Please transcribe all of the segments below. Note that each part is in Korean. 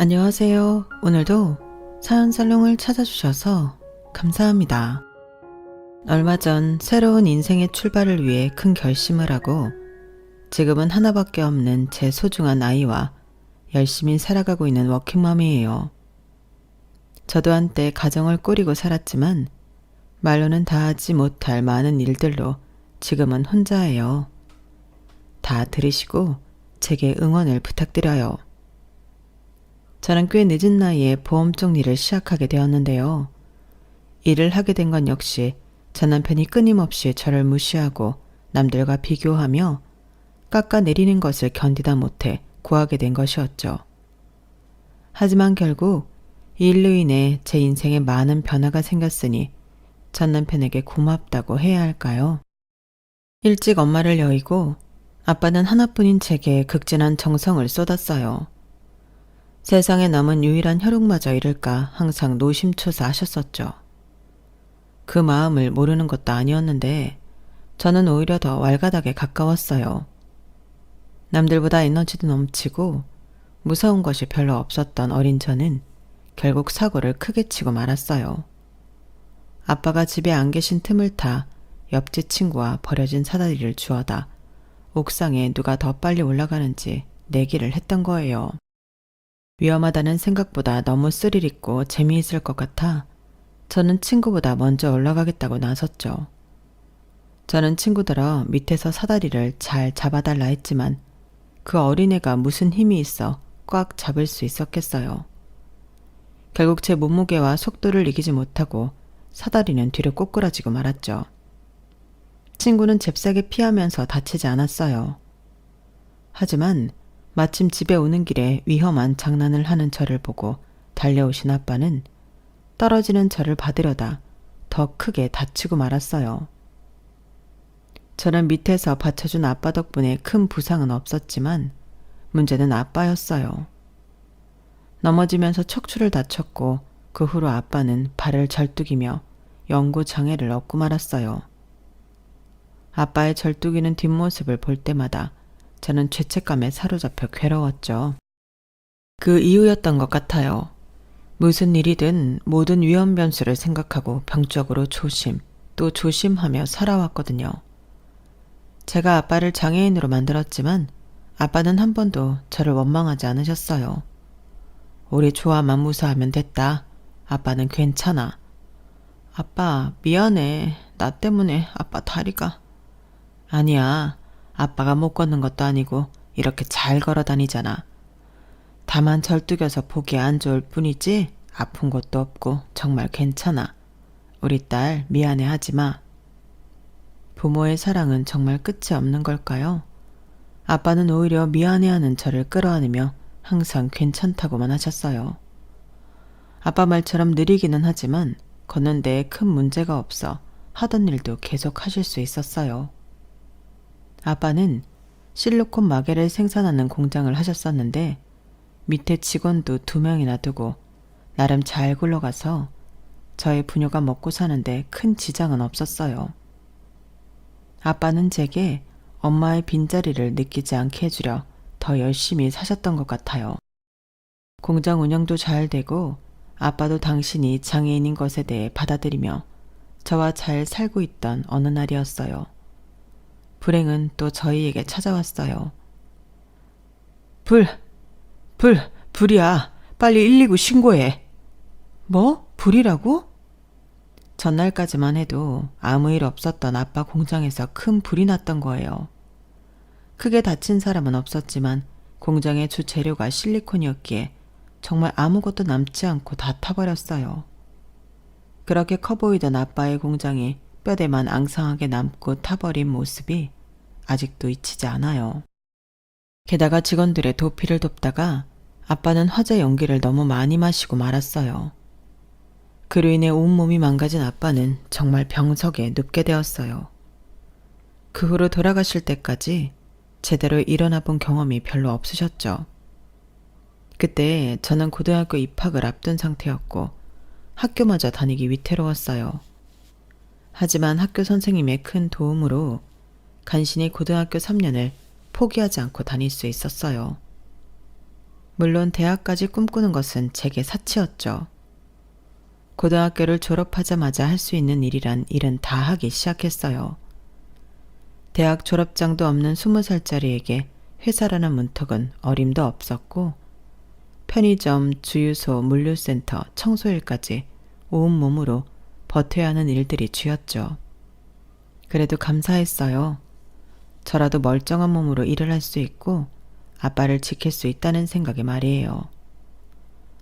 안녕하세요. 오늘도 사연살롱을 찾아주셔서 감사합니다. 얼마 전 새로운 인생의 출발을 위해 큰 결심을 하고 지금은 하나밖에 없는 제 소중한 아이와 열심히 살아가고 있는 워킹맘이에요. 저도 한때 가정을 꾸리고 살았지만 말로는 다 하지 못할 많은 일들로 지금은 혼자예요. 다 들으시고 제게 응원을 부탁드려요. 저는 꽤 늦은 나이에 보험 쪽 일을 시작하게 되었는데요. 일을 하게 된 건 역시 전 남편이 끊임없이 저를 무시하고 남들과 비교하며 깎아내리는 것을 견디다 못해 구하게 된 것이었죠. 하지만 결국 이 일로 인해 제 인생에 많은 변화가 생겼으니 전 남편에게 고맙다고 해야 할까요? 일찍 엄마를 여의고 아빠는 하나뿐인 제게 극진한 정성을 쏟았어요. 세상에 남은 유일한 혈육마저 잃을까 항상 노심초사하셨었죠. 그 마음을 모르는 것도 아니었는데 저는 오히려 더 왈가닥에 가까웠어요. 남들보다 에너지도 넘치고 무서운 것이 별로 없었던 어린 저는 결국 사고를 크게 치고 말았어요. 아빠가 집에 안 계신 틈을 타 옆집 친구와 버려진 사다리를 주워다 옥상에 누가 더 빨리 올라가는지 내기를 했던 거예요. 위험하다는 생각보다 너무 스릴 있고 재미있을 것 같아 저는 친구보다 먼저 올라가겠다고 나섰죠. 저는 친구들아 밑에서 사다리를 잘 잡아달라 했지만 그 어린애가 무슨 힘이 있어 꽉 잡을 수 있었겠어요. 결국 제 몸무게와 속도를 이기지 못하고 사다리는 뒤로 꼬꾸라지고 말았죠. 친구는 잽싸게 피하면서 다치지 않았어요. 하지만 마침 집에 오는 길에 위험한 장난을 하는 저를 보고 달려오신 아빠는 떨어지는 저를 받으려다 더 크게 다치고 말았어요. 저는 밑에서 받쳐준 아빠 덕분에 큰 부상은 없었지만 문제는 아빠였어요. 넘어지면서 척추를 다쳤고 그 후로 아빠는 발을 절뚝이며 영구 장애를 얻고 말았어요. 아빠의 절뚝이는 뒷모습을 볼 때마다 저는 죄책감에 사로잡혀 괴로웠죠. 그 이유였던 것 같아요. 무슨 일이든 모든 위험 변수를 생각하고 병적으로 조심, 또 조심하며 살아왔거든요. 제가 아빠를 장애인으로 만들었지만 아빠는 한 번도 저를 원망하지 않으셨어요. 우리 조아만 무사하면 됐다. 아빠는 괜찮아. 아빠 미안해. 나 때문에 아빠 다리가. 아니야. 아빠가 못 걷는 것도 아니고 이렇게 잘 걸어 다니잖아. 다만 절뚝여서 보기 안 좋을 뿐이지 아픈 것도 없고 정말 괜찮아. 우리 딸 미안해 하지 마. 부모의 사랑은 정말 끝이 없는 걸까요? 아빠는 오히려 미안해하는 저를 끌어안으며 항상 괜찮다고만 하셨어요. 아빠 말처럼 느리기는 하지만 걷는 데에 큰 문제가 없어 하던 일도 계속 하실 수 있었어요. 아빠는 실리콘 마개를 생산하는 공장을 하셨었는데 밑에 직원도 2명이나 두고 나름 잘 굴러가서 저의 부녀가 먹고 사는데 큰 지장은 없었어요. 아빠는 제게 엄마의 빈자리를 느끼지 않게 해주려 더 열심히 사셨던 것 같아요. 공장 운영도 잘 되고 아빠도 당신이 장애인인 것에 대해 받아들이며 저와 잘 살고 있던 어느 날이었어요. 불행은 또 저희에게 찾아왔어요. 불이야. 빨리 119 신고해. 뭐? 불이라고? 전날까지만 해도 아무 일 없었던 아빠 공장에서 큰 불이 났던 거예요. 크게 다친 사람은 없었지만 공장의 주 재료가 실리콘이었기에 정말 아무것도 남지 않고 다 타버렸어요. 그렇게 커 보이던 아빠의 공장이 뼈대만 앙상하게 남고 타버린 모습이 아직도 잊히지 않아요. 게다가 직원들의 도피를 돕다가 아빠는 화재 연기를 너무 많이 마시고 말았어요. 그로 인해 온몸이 망가진 아빠는 정말 병석에 눕게 되었어요. 그 후로 돌아가실 때까지 제대로 일어나 본 경험이 별로 없으셨죠. 그때 저는 고등학교 입학을 앞둔 상태였고 학교마저 다니기 위태로웠어요. 하지만 학교 선생님의 큰 도움으로 간신히 고등학교 3년을 포기하지 않고 다닐 수 있었어요. 물론 대학까지 꿈꾸는 것은 제게 사치였죠. 고등학교를 졸업하자마자 할 수 있는 일이란 일은 다 하기 시작했어요. 대학 졸업장도 없는 20살짜리에게 회사라는 문턱은 어림도 없었고 편의점, 주유소, 물류센터, 청소일까지 온몸으로 버텨야 하는 일들이 쥐였죠. 그래도 감사했어요. 저라도 멀쩡한 몸으로 일을 할 수 있고 아빠를 지킬 수 있다는 생각에 말이에요.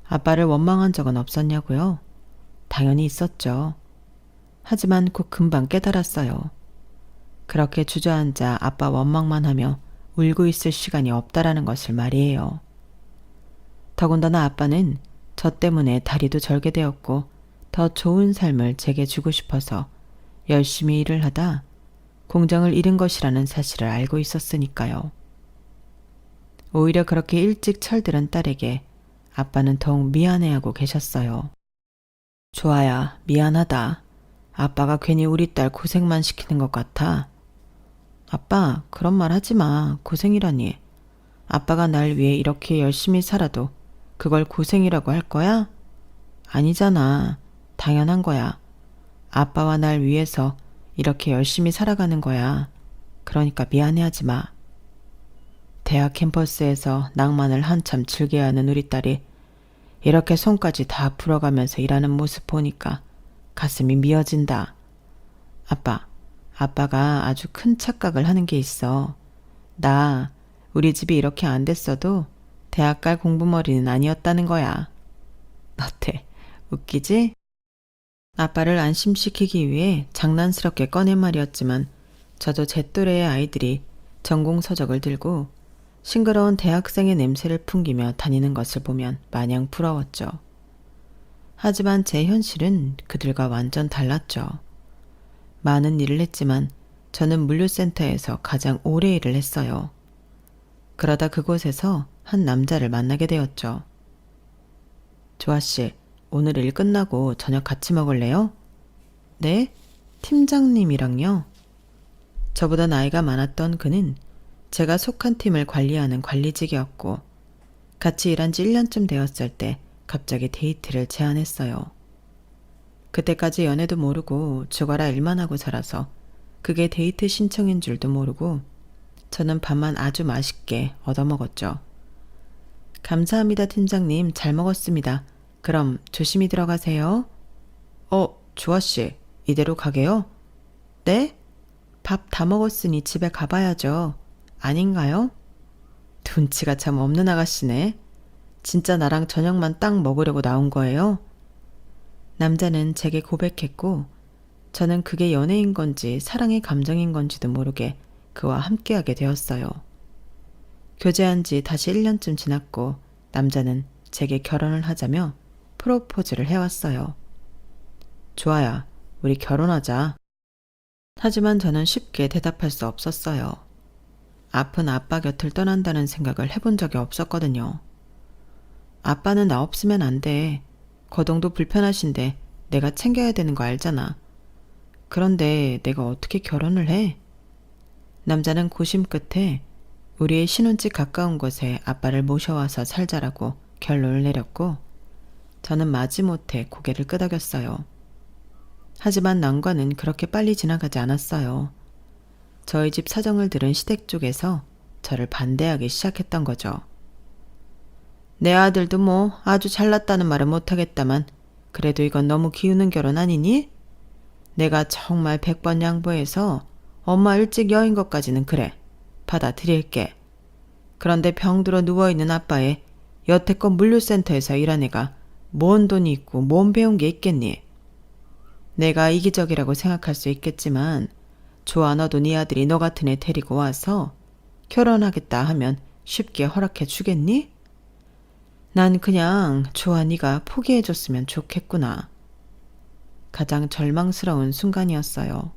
아빠를 원망한 적은 없었냐고요? 당연히 있었죠. 하지만 곧 금방 깨달았어요. 그렇게 주저앉아 아빠 원망만 하며 울고 있을 시간이 없다라는 것을 말이에요. 더군다나 아빠는 저 때문에 다리도 절게 되었고 더 좋은 삶을 제게 주고 싶어서 열심히 일을 하다 공정을 잃은 것이라는 사실을 알고 있었으니까요. 오히려 그렇게 일찍 철들은 딸에게 아빠는 더욱 미안해하고 계셨어요. 좋아야, 미안하다. 아빠가 괜히 우리 딸 고생만 시키는 것 같아. 아빠, 그런 말 하지 마. 고생이라니. 아빠가 날 위해 이렇게 열심히 살아도 그걸 고생이라고 할 거야? 아니잖아. 당연한 거야. 아빠와 날 위해서 이렇게 열심히 살아가는 거야. 그러니까 미안해하지 마. 대학 캠퍼스에서 낭만을 한참 즐겨야 하는 우리 딸이 이렇게 손까지 다 풀어가면서 일하는 모습 보니까 가슴이 미어진다. 아빠가 아주 큰 착각을 하는 게 있어. 나 우리 집이 이렇게 안 됐어도 대학 갈 공부머리는 아니었다는 거야. 어때? 웃기지? 아빠를 안심시키기 위해 장난스럽게 꺼낸 말이었지만 저도 제 또래의 아이들이 전공 서적을 들고 싱그러운 대학생의 냄새를 풍기며 다니는 것을 보면 마냥 부러웠죠. 하지만 제 현실은 그들과 완전 달랐죠. 많은 일을 했지만 저는 물류센터에서 가장 오래 일을 했어요. 그러다 그곳에서 한 남자를 만나게 되었죠. 조아씨, 오늘 일 끝나고 저녁 같이 먹을래요? 네? 팀장님이랑요? 저보다 나이가 많았던 그는 제가 속한 팀을 관리하는 관리직이었고 같이 일한 지 1년쯤 되었을 때 갑자기 데이트를 제안했어요. 그때까지 연애도 모르고 죽어라 일만 하고 살아서 그게 데이트 신청인 줄도 모르고 저는 밥만 아주 맛있게 얻어먹었죠. 감사합니다, 팀장님. 잘 먹었습니다. 그럼 조심히 들어가세요. 조아씨, 이대로 가게요? 네? 밥 다 먹었으니 집에 가봐야죠. 아닌가요? 눈치가 참 없는 아가씨네. 진짜 나랑 저녁만 딱 먹으려고 나온 거예요? 남자는 제게 고백했고 저는 그게 연애인 건지 사랑의 감정인 건지도 모르게 그와 함께하게 되었어요. 교제한 지 다시 1년쯤 지났고 남자는 제게 결혼을 하자며 프로포즈를 해왔어요. 좋아야, 우리 결혼하자. 하지만 저는 쉽게 대답할 수 없었어요. 아픈 아빠 곁을 떠난다는 생각을 해본 적이 없었거든요. 아빠는 나 없으면 안 돼. 거동도 불편하신데 내가 챙겨야 되는 거 알잖아. 그런데 내가 어떻게 결혼을 해? 남자는 고심 끝에 우리의 신혼집 가까운 곳에 아빠를 모셔와서 살자라고 결론을 내렸고 저는 마지못해 고개를 끄덕였어요. 하지만 난관은 그렇게 빨리 지나가지 않았어요. 저희 집 사정을 들은 시댁 쪽에서 저를 반대하기 시작했던 거죠. 내 아들도 뭐 아주 잘났다는 말은 못하겠다만 그래도 이건 너무 기우는 결혼 아니니? 내가 정말 100번 양보해서 엄마 일찍 여인 것까지는 그래. 받아들일게. 그런데 병들어 누워있는 아빠의 여태껏 물류센터에서 일한 애가 뭔 돈이 있고 뭔 배운 게 있겠니? 내가 이기적이라고 생각할 수 있겠지만 좋아, 너도 네 아들이 너 같은 애 데리고 와서 결혼하겠다 하면 쉽게 허락해 주겠니? 난 그냥 좋아, 네가 포기해줬으면 좋겠구나. 가장 절망스러운 순간이었어요.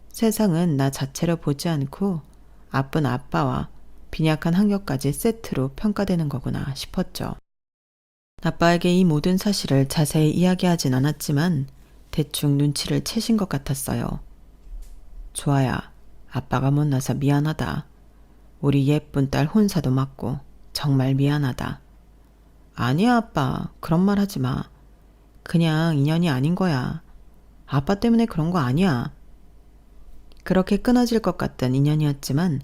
세상은 나 자체로 보지 않고 아픈 아빠와 빈약한 학력까지 세트로 평가되는 거구나 싶었죠. 아빠에게 이 모든 사실을 자세히 이야기하진 않았지만 대충 눈치를 채신 것 같았어요. 좋아야, 아빠가 못나서 미안하다. 우리 예쁜 딸 혼사도 맞고 정말 미안하다. 아니야, 아빠. 그런 말 하지 마. 그냥 인연이 아닌 거야. 아빠 때문에 그런 거 아니야. 그렇게 끊어질 것 같던 인연이었지만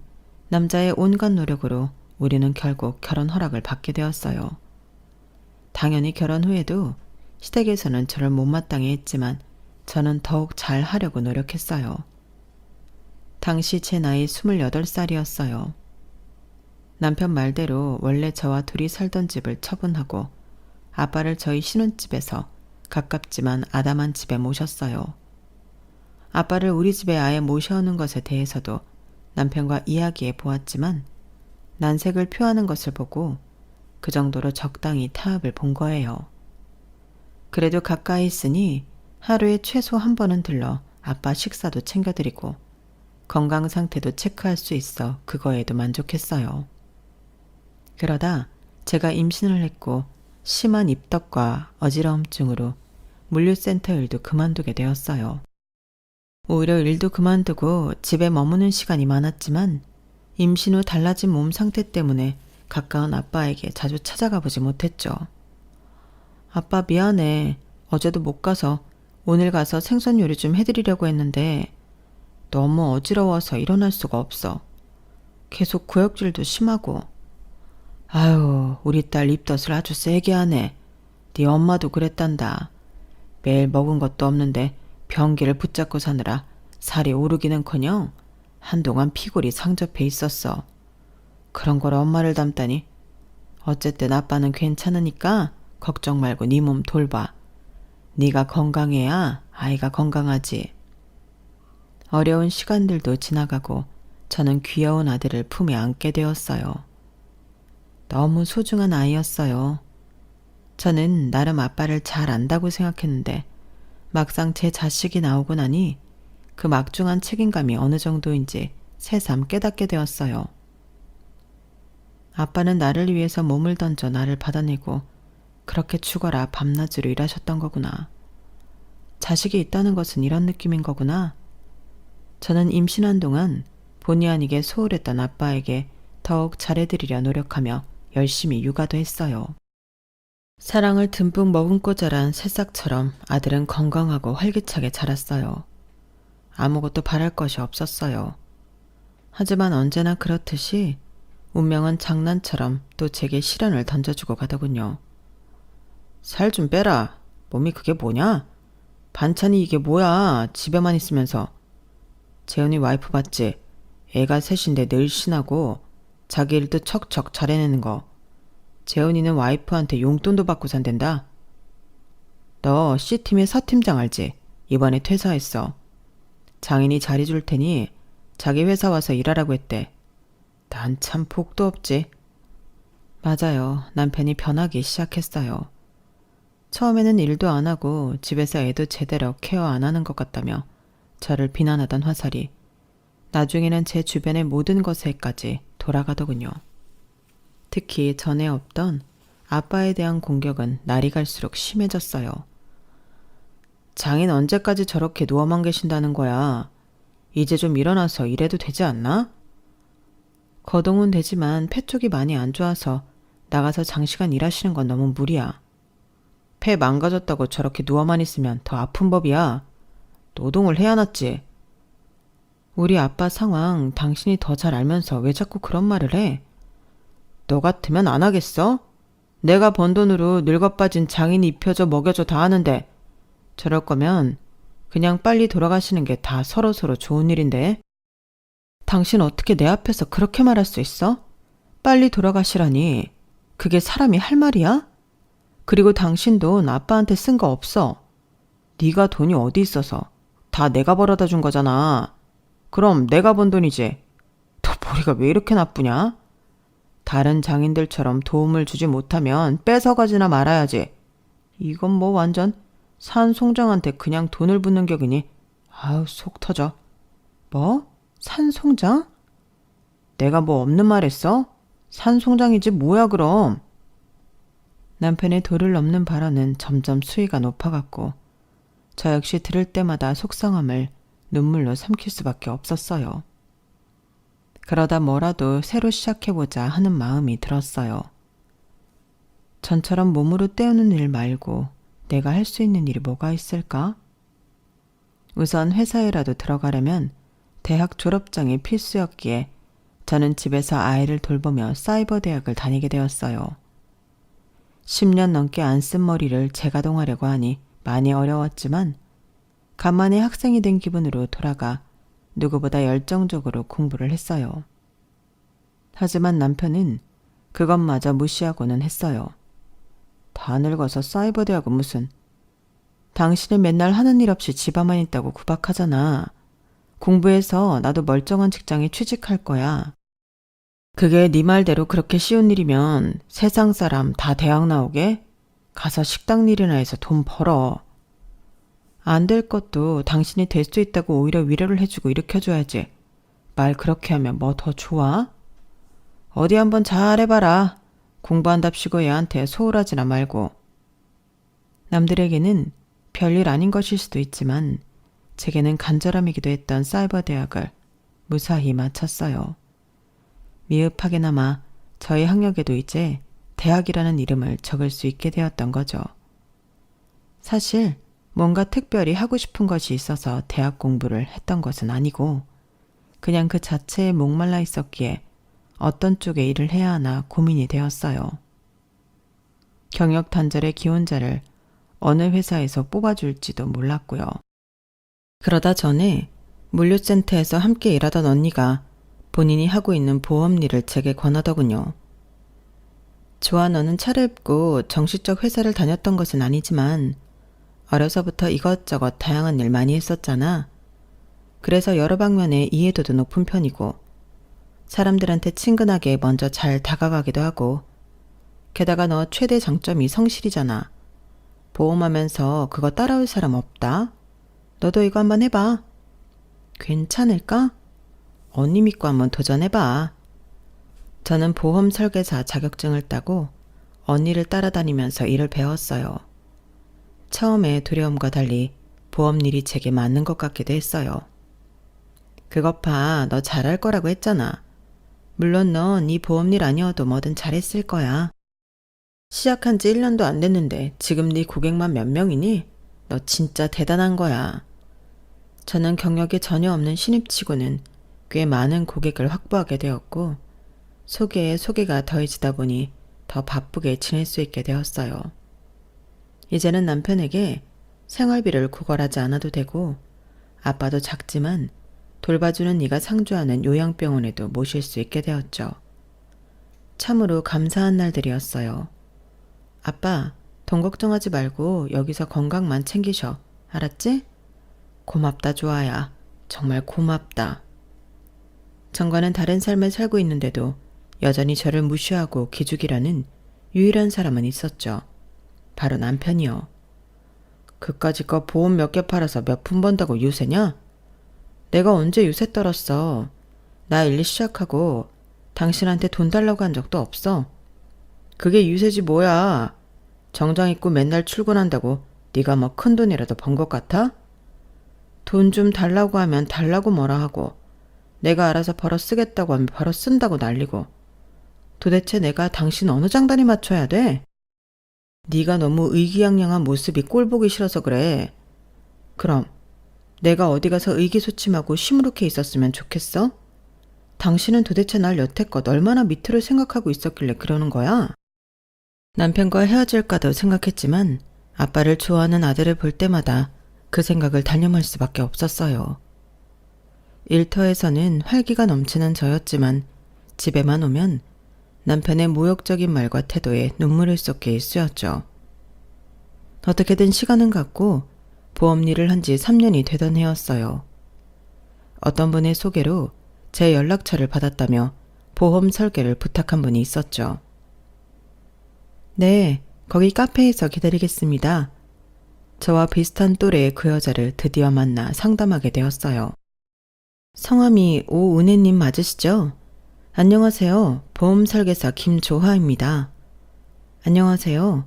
남자의 온갖 노력으로 우리는 결국 결혼 허락을 받게 되었어요. 당연히 결혼 후에도 시댁에서는 저를 못마땅해 했지만 저는 더욱 잘 하려고 노력했어요. 당시 제 나이 28살이었어요. 남편 말대로 원래 저와 둘이 살던 집을 처분하고 아빠를 저희 신혼집에서 가깝지만 아담한 집에 모셨어요. 아빠를 우리 집에 아예 모셔오는 것에 대해서도 남편과 이야기해 보았지만 난색을 표하는 것을 보고 그 정도로 적당히 타협을 본 거예요. 그래도 가까이 있으니 하루에 최소 한 번은 들러 아빠 식사도 챙겨드리고 건강 상태도 체크할 수 있어 그거에도 만족했어요. 그러다 제가 임신을 했고 심한 입덧과 어지러움증으로 물류센터 일도 그만두게 되었어요. 오히려 일도 그만두고 집에 머무는 시간이 많았지만 임신 후 달라진 몸 상태 때문에 가까운 아빠에게 자주 찾아가 보지 못했죠. 아빠 미안해. 어제도 못 가서 오늘 가서 생선 요리 좀 해드리려고 했는데 너무 어지러워서 일어날 수가 없어. 계속 구역질도 심하고. 아유, 우리 딸 입덧을 아주 세게 하네. 네 엄마도 그랬단다. 매일 먹은 것도 없는데 변기를 붙잡고 사느라 살이 오르기는커녕 한동안 피골이 상접해 있었어. 그런 걸 엄마를 닮다니. 어쨌든 아빠는 괜찮으니까 걱정 말고 네 몸 돌봐. 네가 건강해야 아이가 건강하지. 어려운 시간들도 지나가고 저는 귀여운 아들을 품에 안게 되었어요. 너무 소중한 아이였어요. 저는 나름 아빠를 잘 안다고 생각했는데 막상 제 자식이 나오고 나니 그 막중한 책임감이 어느 정도인지 새삼 깨닫게 되었어요. 아빠는 나를 위해서 몸을 던져 나를 받아내고 그렇게 죽어라 밤낮으로 일하셨던 거구나. 자식이 있다는 것은 이런 느낌인 거구나. 저는 임신한 동안 본의 아니게 소홀했던 아빠에게 더욱 잘해드리려 노력하며 열심히 육아도 했어요. 사랑을 듬뿍 머금고 자란 새싹처럼 아들은 건강하고 활기차게 자랐어요. 아무것도 바랄 것이 없었어요. 하지만 언제나 그렇듯이 운명은 장난처럼 또 제게 시련을 던져주고 가더군요. 살 좀 빼라. 몸이 그게 뭐냐? 반찬이 이게 뭐야? 집에만 있으면서. 재훈이 와이프 봤지? 애가 셋인데 늘 신하고 자기 일도 척척 잘해내는 거. 재훈이는 와이프한테 용돈도 받고 산댄다. 너 C팀의 서팀장 알지? 이번에 퇴사했어. 장인이 자리 줄 테니 자기 회사 와서 일하라고 했대. 난 참 복도 없지. 맞아요. 남편이 변하기 시작했어요. 처음에는 일도 안 하고 집에서 애도 제대로 케어 안 하는 것 같다며 저를 비난하던 화살이 나중에는 제 주변의 모든 것에까지 돌아가더군요. 특히 전에 없던 아빠에 대한 공격은 날이 갈수록 심해졌어요. 장인 언제까지 저렇게 누워만 계신다는 거야. 이제 좀 일어나서 일해도 되지 않나? 거동은 되지만 폐 쪽이 많이 안 좋아서 나가서 장시간 일하시는 건 너무 무리야. 폐 망가졌다고 저렇게 누워만 있으면 더 아픈 법이야. 노동을 해야 낫지. 우리 아빠 상황 당신이 더 잘 알면서 왜 자꾸 그런 말을 해? 너 같으면 안 하겠어? 내가 번 돈으로 늙어빠진 장인이 입혀줘 먹여줘 다 하는데 저럴 거면 그냥 빨리 돌아가시는 게 다 서로서로 좋은 일인데. 당신 어떻게 내 앞에서 그렇게 말할 수 있어? 빨리 돌아가시라니. 그게 사람이 할 말이야? 그리고 당신 돈 아빠한테 쓴 거 없어. 네가 돈이 어디 있어서. 다 내가 벌어다 준 거잖아. 그럼 내가 번 돈이지. 너 머리가 왜 이렇게 나쁘냐? 다른 장인들처럼 도움을 주지 못하면 뺏어가지나 말아야지. 이건 뭐 완전 산송장한테 그냥 돈을 붓는 격이니. 아우 속 터져. 뭐? 산송장? 내가 뭐 없는 말 했어? 산송장이지 뭐야 그럼. 남편의 도를 넘는 발언은 점점 수위가 높아갔고 저 역시 들을 때마다 속상함을 눈물로 삼킬 수밖에 없었어요. 그러다 뭐라도 새로 시작해보자 하는 마음이 들었어요. 전처럼 몸으로 때우는 일 말고 내가 할 수 있는 일이 뭐가 있을까? 우선 회사에라도 들어가려면 대학 졸업장이 필수였기에 저는 집에서 아이를 돌보며 사이버 대학을 다니게 되었어요. 10년 넘게 안 쓴 머리를 재가동하려고 하니 많이 어려웠지만 간만에 학생이 된 기분으로 돌아가 누구보다 열정적으로 공부를 했어요. 하지만 남편은 그것마저 무시하고는 했어요. 다 늙어서 사이버 대학은 무슨. 당신은 맨날 하는 일 없이 집안만 있다고 구박하잖아. 공부해서 나도 멀쩡한 직장에 취직할 거야. 그게 네 말대로 그렇게 쉬운 일이면 세상 사람 다 대학 나오게? 가서 식당 일이나 해서 돈 벌어. 안 될 것도 당신이 될 수 있다고 오히려 위로를 해주고 일으켜줘야지. 말 그렇게 하면 뭐 더 좋아? 어디 한번 잘해봐라. 공부한답시고 얘한테 소홀하지나 말고. 남들에게는 별일 아닌 것일 수도 있지만 제게는 간절함이기도 했던 사이버 대학을 무사히 마쳤어요. 미흡하게나마 저희 학력에도 이제 대학이라는 이름을 적을 수 있게 되었던 거죠. 사실 뭔가 특별히 하고 싶은 것이 있어서 대학 공부를 했던 것은 아니고 그냥 그 자체에 목말라 있었기에 어떤 쪽에 일을 해야 하나 고민이 되었어요. 경력 단절의 기혼자를 어느 회사에서 뽑아줄지도 몰랐고요. 그러다 전에 물류센터에서 함께 일하던 언니가 본인이 하고 있는 보험 일을 제게 권하더군요. 좋아, 너는 차려입고 정식적 회사를 다녔던 것은 아니지만 어려서부터 이것저것 다양한 일 많이 했었잖아. 그래서 여러 방면에 이해도도 높은 편이고 사람들한테 친근하게 먼저 잘 다가가기도 하고 게다가 너 최대 장점이 성실이잖아. 보험하면서 그거 따라올 사람 없다. 너도 이거 한번 해봐. 괜찮을까? 언니 믿고 한번 도전해봐. 저는 보험 설계사 자격증을 따고 언니를 따라다니면서 일을 배웠어요. 처음에 두려움과 달리 보험 일이 제게 맞는 것 같기도 했어요. 그것 봐, 너 잘할 거라고 했잖아. 물론 넌 이 보험 일 아니어도 뭐든 잘했을 거야. 시작한 지 1년도 안 됐는데 지금 네 고객만 몇 명이니? 너 진짜 대단한 거야. 저는 경력이 전혀 없는 신입치고는 꽤 많은 고객을 확보하게 되었고 소개에 소개가 더해지다 보니 더 바쁘게 지낼 수 있게 되었어요. 이제는 남편에게 생활비를 구걸하지 않아도 되고 아빠도 작지만 돌봐주는 이가 상주하는 요양병원에도 모실 수 있게 되었죠. 참으로 감사한 날들이었어요. 아빠, 돈 걱정하지 말고 여기서 건강만 챙기셔. 알았지? 고맙다, 좋아야. 정말 고맙다. 정과는 다른 삶을 살고 있는데도 여전히 저를 무시하고 기죽이라는 유일한 사람은 있었죠. 바로 남편이요. 그까짓 거 보험 몇 개 팔아서 몇 푼 번다고 유세냐? 내가 언제 유세 떨었어. 나 일 시작하고 당신한테 돈 달라고 한 적도 없어. 그게 유세지 뭐야. 정장 입고 맨날 출근한다고 네가 뭐 큰돈이라도 번 것 같아? 돈 좀 달라고 하면 달라고 뭐라 하고 내가 알아서 벌어 쓰겠다고 하면 벌어 쓴다고 난리고 도대체 내가 당신 어느 장단에 맞춰야 돼? 네가 너무 의기양양한 모습이 꼴보기 싫어서 그래. 그럼 내가 어디 가서 의기소침하고 시무룩해 있었으면 좋겠어? 당신은 도대체 날 여태껏 얼마나 밑으로 생각하고 있었길래 그러는 거야? 남편과 헤어질까도 생각했지만 아빠를 좋아하는 아들을 볼 때마다 그 생각을 단념할 수밖에 없었어요. 일터에서는 활기가 넘치는 저였지만 집에만 오면 남편의 모욕적인 말과 태도에 눈물을 쏟게 일쑤였죠. 어떻게든 시간은 갔고 보험 일을 한 지 3년이 되던 해였어요. 어떤 분의 소개로 제 연락처를 받았다며 보험 설계를 부탁한 분이 있었죠. 네, 거기 카페에서 기다리겠습니다. 저와 비슷한 또래의 그 여자를 드디어 만나 상담하게 되었어요. 성함이 오은혜님 맞으시죠? 안녕하세요. 보험 설계사 김조하입니다. 안녕하세요.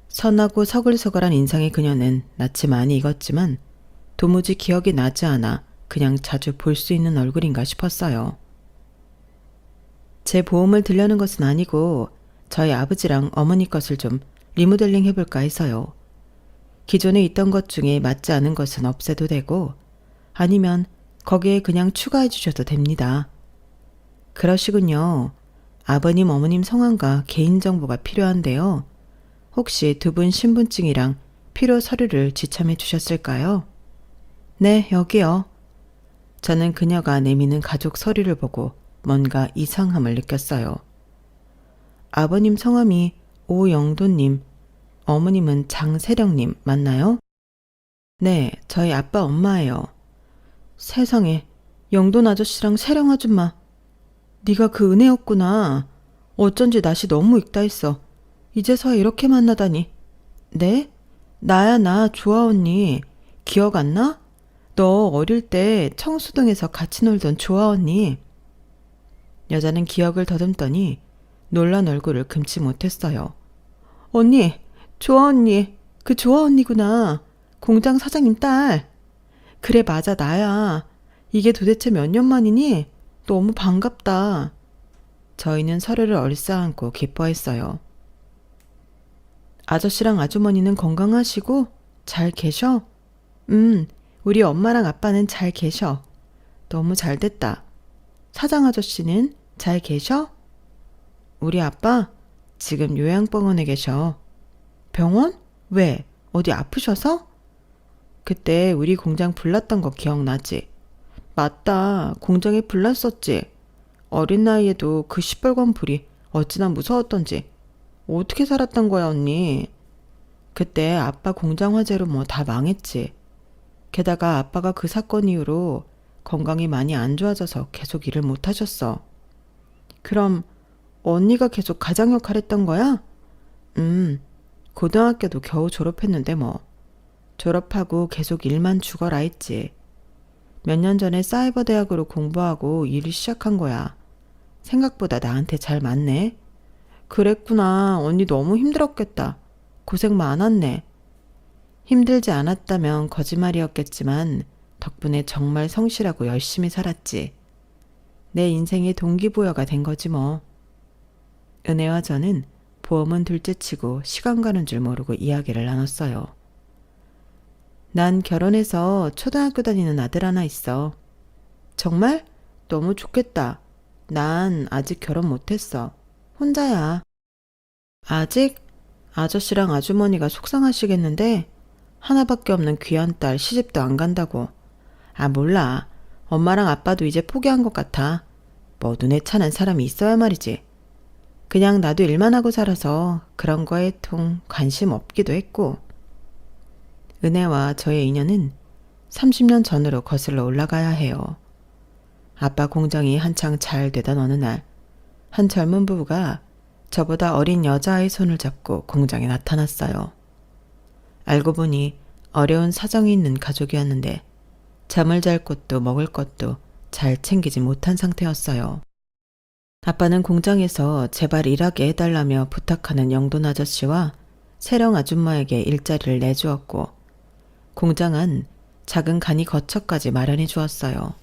선하고 서글서글한 인상의 그녀는 낯이 많이 익었지만 도무지 기억이 나지 않아 그냥 자주 볼 수 있는 얼굴인가 싶었어요. 제 보험을 들려는 것은 아니고 저희 아버지랑 어머니 것을 좀 리모델링 해볼까 해서요. 기존에 있던 것 중에 맞지 않은 것은 없애도 되고 아니면 거기에 그냥 추가해 주셔도 됩니다. 그러시군요. 아버님, 어머님 성함과 개인정보가 필요한데요. 혹시 두 분 신분증이랑 필요 서류를 지참해 주셨을까요? 네, 여기요. 저는 그녀가 내미는 가족 서류를 보고 뭔가 이상함을 느꼈어요. 아버님 성함이 오영도님, 어머님은 장세령님 맞나요? 네, 저희 아빠 엄마예요. 세상에, 영돈 아저씨랑 세령 아줌마. 네가 그 은혜였구나. 어쩐지 낯이 너무 익다 했어. 이제서야 이렇게 만나다니. 네? 나야 나 조아 언니. 기억 안 나? 너 어릴 때 청수동에서 같이 놀던 조아 언니. 여자는 기억을 더듬더니 놀란 얼굴을 금치 못했어요. 언니, 조아 언니. 그 조아 언니구나. 공장 사장님 딸. 그래 맞아 나야. 이게 도대체 몇 년 만이니? 너무 반갑다. 저희는 서로를 얼싸안고 기뻐했어요. 아저씨랑 아주머니는 건강하시고 잘 계셔? 우리 엄마랑 아빠는 잘 계셔. 너무 잘 됐다. 사장 아저씨는 잘 계셔? 우리 아빠 지금 요양병원에 계셔. 병원? 왜? 어디 아프셔서? 그때 우리 공장 불났던 거 기억나지? 맞다. 공장에 불났었지. 어린 나이에도 그 시뻘건 불이 어찌나 무서웠던지. 어떻게 살았던 거야 언니? 그때 아빠 공장 화재로 뭐 다 망했지. 게다가 아빠가 그 사건 이후로 건강이 많이 안 좋아져서 계속 일을 못 하셨어. 그럼 언니가 계속 가장 역할 했던 거야? 고등학교도 겨우 졸업했는데 뭐. 졸업하고 계속 일만 죽어라 했지. 몇 년 전에 사이버 대학으로 공부하고 일을 시작한 거야. 생각보다 나한테 잘 맞네. 그랬구나. 언니 너무 힘들었겠다. 고생 많았네. 힘들지 않았다면 거짓말이었겠지만 덕분에 정말 성실하고 열심히 살았지. 내 인생의 동기부여가 된 거지 뭐. 은혜와 저는 보험은 둘째치고 시간 가는 줄 모르고 이야기를 나눴어요. 난 결혼해서 초등학교 다니는 아들 하나 있어. 정말? 너무 좋겠다. 난 아직 결혼 못했어. 혼자야. 아직? 아저씨랑 아주머니가 속상하시겠는데 하나밖에 없는 귀한 딸 시집도 안 간다고. 아 몰라. 엄마랑 아빠도 이제 포기한 것 같아. 뭐 눈에 차는 사람이 있어야 말이지. 그냥 나도 일만 하고 살아서 그런 거에 통 관심 없기도 했고. 은혜와 저의 인연은 30년 전으로 거슬러 올라가야 해요. 아빠 공장이 한창 잘 되던 어느 날, 한 젊은 부부가 저보다 어린 여자아이 손을 잡고 공장에 나타났어요. 알고 보니 어려운 사정이 있는 가족이었는데 잠을 잘 곳도 먹을 것도 잘 챙기지 못한 상태였어요. 아빠는 공장에서 제발 일하게 해달라며 부탁하는 영돈 아저씨와 세령 아줌마에게 일자리를 내주었고 공장은 작은 간이 거처까지 마련해 주었어요.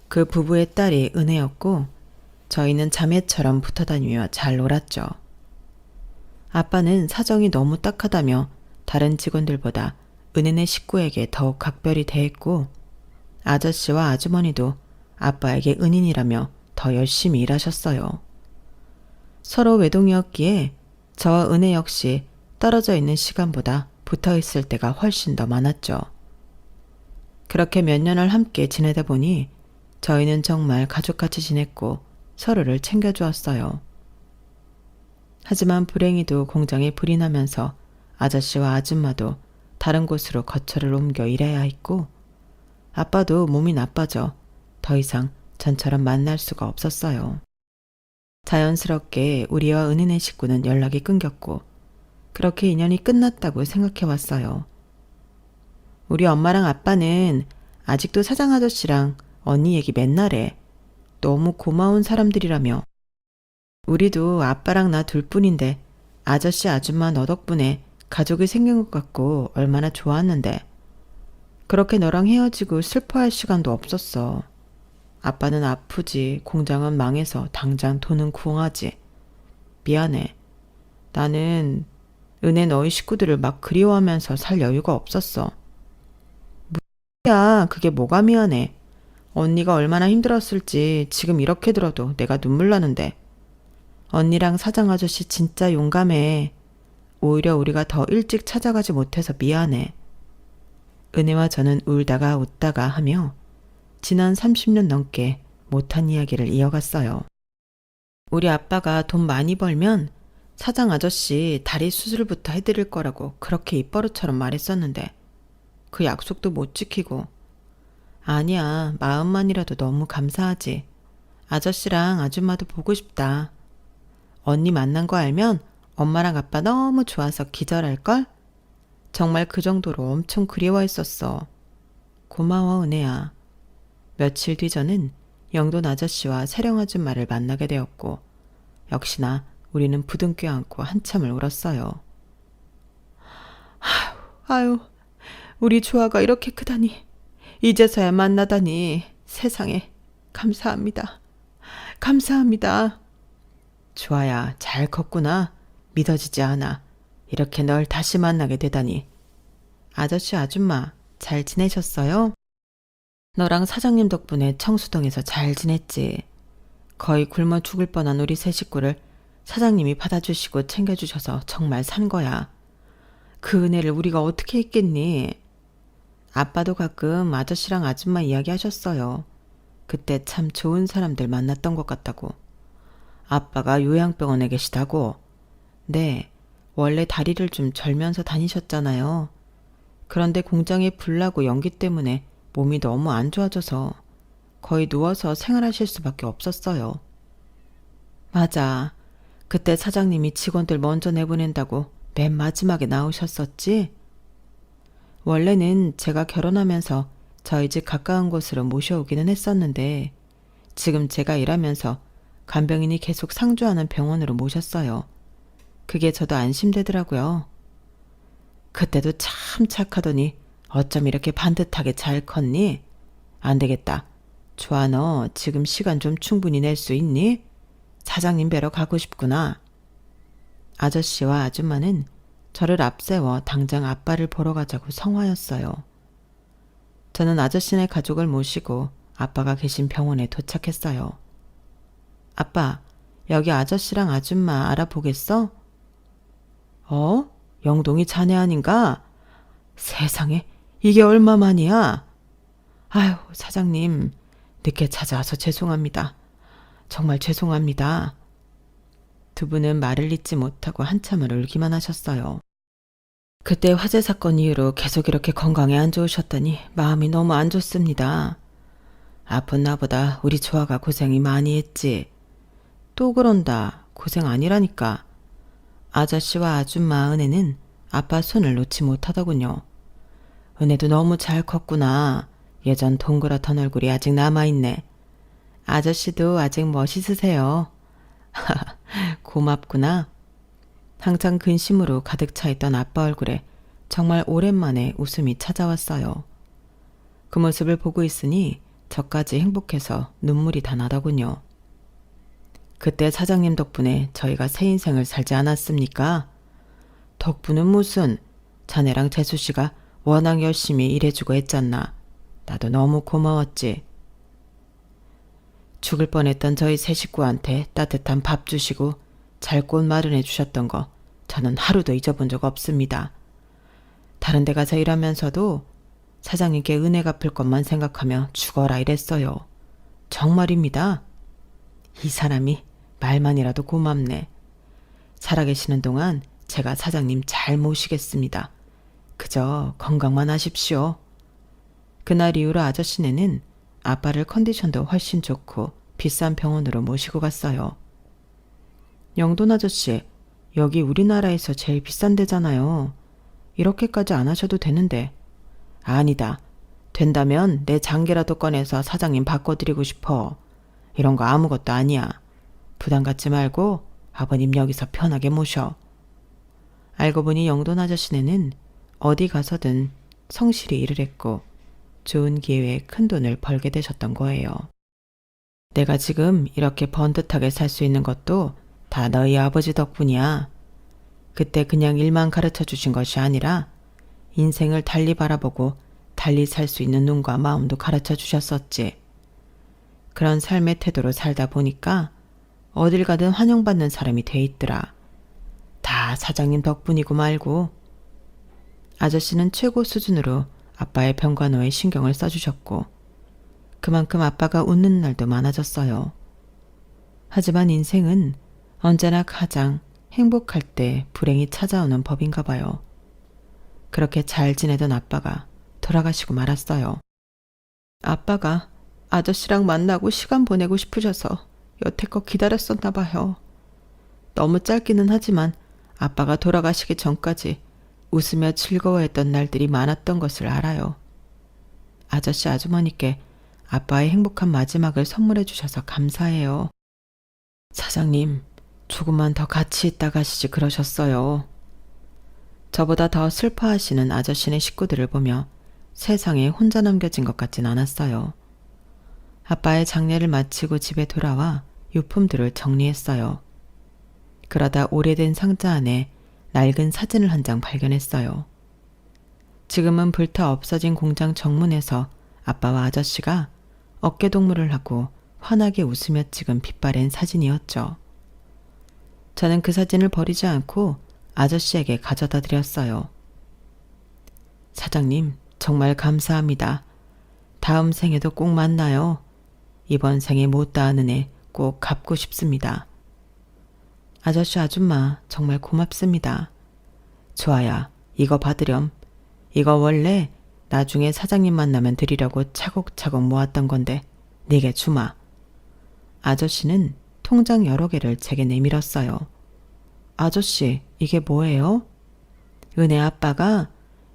그 부부의 딸이 은혜였고 저희는 자매처럼 붙어 다니며 잘 놀았죠. 아빠는 사정이 너무 딱하다며 다른 직원들보다 은혜네 식구에게 더욱 각별히 대했고 아저씨와 아주머니도 아빠에게 은인이라며 더 열심히 일하셨어요. 서로 외동이었기에 저와 은혜 역시 떨어져 있는 시간보다 붙어 있을 때가 훨씬 더 많았죠. 그렇게 몇 년을 함께 지내다 보니 저희는 정말 가족같이 지냈고 서로를 챙겨주었어요. 하지만 불행히도 공장에 불이 나면서 아저씨와 아줌마도 다른 곳으로 거처를 옮겨 일해야 했고 아빠도 몸이 나빠져 더 이상 전처럼 만날 수가 없었어요. 자연스럽게 우리와 은혜네 식구는 연락이 끊겼고 그렇게 인연이 끝났다고 생각해왔어요. 우리 엄마랑 아빠는 아직도 사장 아저씨랑 언니 얘기 맨날 해. 너무 고마운 사람들이라며. 우리도 아빠랑 나 둘뿐인데 아저씨 아줌마 너 덕분에 가족이 생긴 것 같고 얼마나 좋았는데. 그렇게 너랑 헤어지고 슬퍼할 시간도 없었어. 아빠는 아프지, 공장은 망해서 당장 돈은 구하지. 미안해. 나는 은혜 너희 식구들을 막 그리워하면서 살 여유가 없었어. 뭐야, 그게 뭐가 미안해. 언니가 얼마나 힘들었을지 지금 이렇게 들어도 내가 눈물 나는데. 언니랑 사장 아저씨 진짜 용감해. 오히려 우리가 더 일찍 찾아가지 못해서 미안해. 은혜와 저는 울다가 웃다가 하며 지난 30년 넘게 못한 이야기를 이어갔어요. 우리 아빠가 돈 많이 벌면 사장 아저씨 다리 수술부터 해드릴 거라고 그렇게 입버릇처럼 말했었는데 그 약속도 못 지키고. 아니야, 마음만이라도 너무 감사하지. 아저씨랑 아줌마도 보고 싶다. 언니 만난 거 알면 엄마랑 아빠 너무 좋아서 기절할걸? 정말 그 정도로 엄청 그리워했었어. 고마워, 은혜야. 며칠 뒤 저는 영돈 아저씨와 세령 아줌마를 만나게 되었고 역시나 우리는 부둥켜 안고 한참을 울었어요. 아유, 우리 조아가 이렇게 크다니. 이제서야 만나다니. 세상에. 감사합니다. 감사합니다. 조아야, 잘 컸구나. 믿어지지 않아. 이렇게 널 다시 만나게 되다니. 아저씨, 아줌마, 잘 지내셨어요? 너랑 사장님 덕분에 청수동에서 잘 지냈지. 거의 굶어 죽을 뻔한 우리 세 식구를 사장님이 받아주시고 챙겨주셔서 정말 산 거야. 그 은혜를 우리가 어떻게 했겠니? 아빠도 가끔 아저씨랑 아줌마 이야기하셨어요. 그때 참 좋은 사람들 만났던 것 같다고. 아빠가 요양병원에 계시다고. 네, 원래 다리를 좀 절면서 다니셨잖아요. 그런데 공장에 불나고 연기 때문에 몸이 너무 안 좋아져서 거의 누워서 생활하실 수밖에 없었어요. 맞아. 그때 사장님이 직원들 먼저 내보낸다고 맨 마지막에 나오셨었지? 원래는 제가 결혼하면서 저희 집 가까운 곳으로 모셔오기는 했었는데 지금 제가 일하면서 간병인이 계속 상주하는 병원으로 모셨어요. 그게 저도 안심되더라고요. 그때도 참 착하더니 어쩜 이렇게 반듯하게 잘 컸니? 안 되겠다. 좋아, 너 지금 시간 좀 충분히 낼 수 있니? 사장님 뵈러 가고 싶구나. 아저씨와 아줌마는 저를 앞세워 당장 아빠를 보러 가자고 성화였어요. 저는 아저씨네 가족을 모시고 아빠가 계신 병원에 도착했어요. 아빠, 여기 아저씨랑 아줌마 알아보겠어? 영동이 자네 아닌가? 세상에, 이게 얼마만이야? 아유, 사장님, 늦게 찾아와서 죄송합니다. 정말 죄송합니다. 두 분은 말을 잇지 못하고 한참을 울기만 하셨어요. 그때 화재 사건 이후로 계속 이렇게 건강에 안 좋으셨다니 마음이 너무 안 좋습니다. 아픈 나보다 우리 조아가 고생이 많이 했지. 또 그런다. 고생 아니라니까. 아저씨와 아줌마 은혜는 아빠 손을 놓지 못하더군요. 은혜도 너무 잘 컸구나. 예전 동그랗던 얼굴이 아직 남아있네. 아저씨도 아직 멋있으세요. 고맙구나. 항상 근심으로 가득 차 있던 아빠 얼굴에 정말 오랜만에 웃음이 찾아왔어요. 그 모습을 보고 있으니 저까지 행복해서 눈물이 다 나더군요. 그때 사장님 덕분에 저희가 새 인생을 살지 않았습니까? 덕분은 무슨, 자네랑 재수씨가 워낙 열심히 일해주고 했잖나. 나도 너무 고마웠지. 죽을 뻔했던 저희 세 식구한테 따뜻한 밥 주시고 잘 곳 마련해 주셨던 거 저는 하루도 잊어본 적 없습니다. 다른 데 가서 일하면서도 사장님께 은혜 갚을 것만 생각하며 죽어라 이랬어요. 정말입니다. 이 사람이 말만이라도 고맙네. 살아계시는 동안 제가 사장님 잘 모시겠습니다. 그저 건강만 하십시오. 그날 이후로 아저씨네는 아빠를 컨디션도 훨씬 좋고 비싼 병원으로 모시고 갔어요. 영돈 아저씨, 여기 우리나라에서 제일 비싼 데잖아요. 이렇게까지 안 하셔도 되는데. 아니다. 된다면 내 장계라도 꺼내서 사장님 바꿔드리고 싶어. 이런 거 아무것도 아니야. 부담 갖지 말고 아버님 여기서 편하게 모셔. 알고 보니 영돈 아저씨네는 어디 가서든 성실히 일을 했고 좋은 기회에 큰 돈을 벌게 되셨던 거예요. 내가 지금 이렇게 번듯하게 살 수 있는 것도 다 너희 아버지 덕분이야. 그때 그냥 일만 가르쳐 주신 것이 아니라 인생을 달리 바라보고 달리 살 수 있는 눈과 마음도 가르쳐 주셨었지. 그런 삶의 태도로 살다 보니까 어딜 가든 환영받는 사람이 돼 있더라. 다 사장님 덕분이고 말고. 아저씨는 최고 수준으로 아빠의 병간호에 신경을 써주셨고 그만큼 아빠가 웃는 날도 많아졌어요. 하지만 인생은 언제나 가장 행복할 때 불행이 찾아오는 법인가 봐요. 그렇게 잘 지내던 아빠가 돌아가시고 말았어요. 아빠가 아저씨랑 만나고 시간 보내고 싶으셔서 여태껏 기다렸었나 봐요. 너무 짧기는 하지만 아빠가 돌아가시기 전까지 웃으며 즐거워했던 날들이 많았던 것을 알아요. 아저씨 아주머니께 아빠의 행복한 마지막을 선물해 주셔서 감사해요. 사장님, 조금만 더 같이 있다 가시지 그러셨어요. 저보다 더 슬퍼하시는 아저씨네 식구들을 보며 세상에 혼자 남겨진 것 같진 않았어요. 아빠의 장례를 마치고 집에 돌아와 유품들을 정리했어요. 그러다 오래된 상자 안에 낡은 사진을 한 장 발견했어요. 지금은 불타 없어진 공장 정문에서 아빠와 아저씨가 어깨동무를 하고 환하게 웃으며 찍은 빛바랜 사진이었죠. 저는 그 사진을 버리지 않고 아저씨에게 가져다 드렸어요. 사장님, 정말 감사합니다. 다음 생에도 꼭 만나요. 이번 생에 못 다한 은혜 꼭 갚고 싶습니다. 아저씨 아줌마 정말 고맙습니다. 좋아야, 이거 받으렴. 이거 원래 나중에 사장님 만나면 드리려고 차곡차곡 모았던 건데 네게 주마. 아저씨는 통장 여러 개를 제게 내밀었어요. 아저씨, 이게 뭐예요? 은혜 아빠가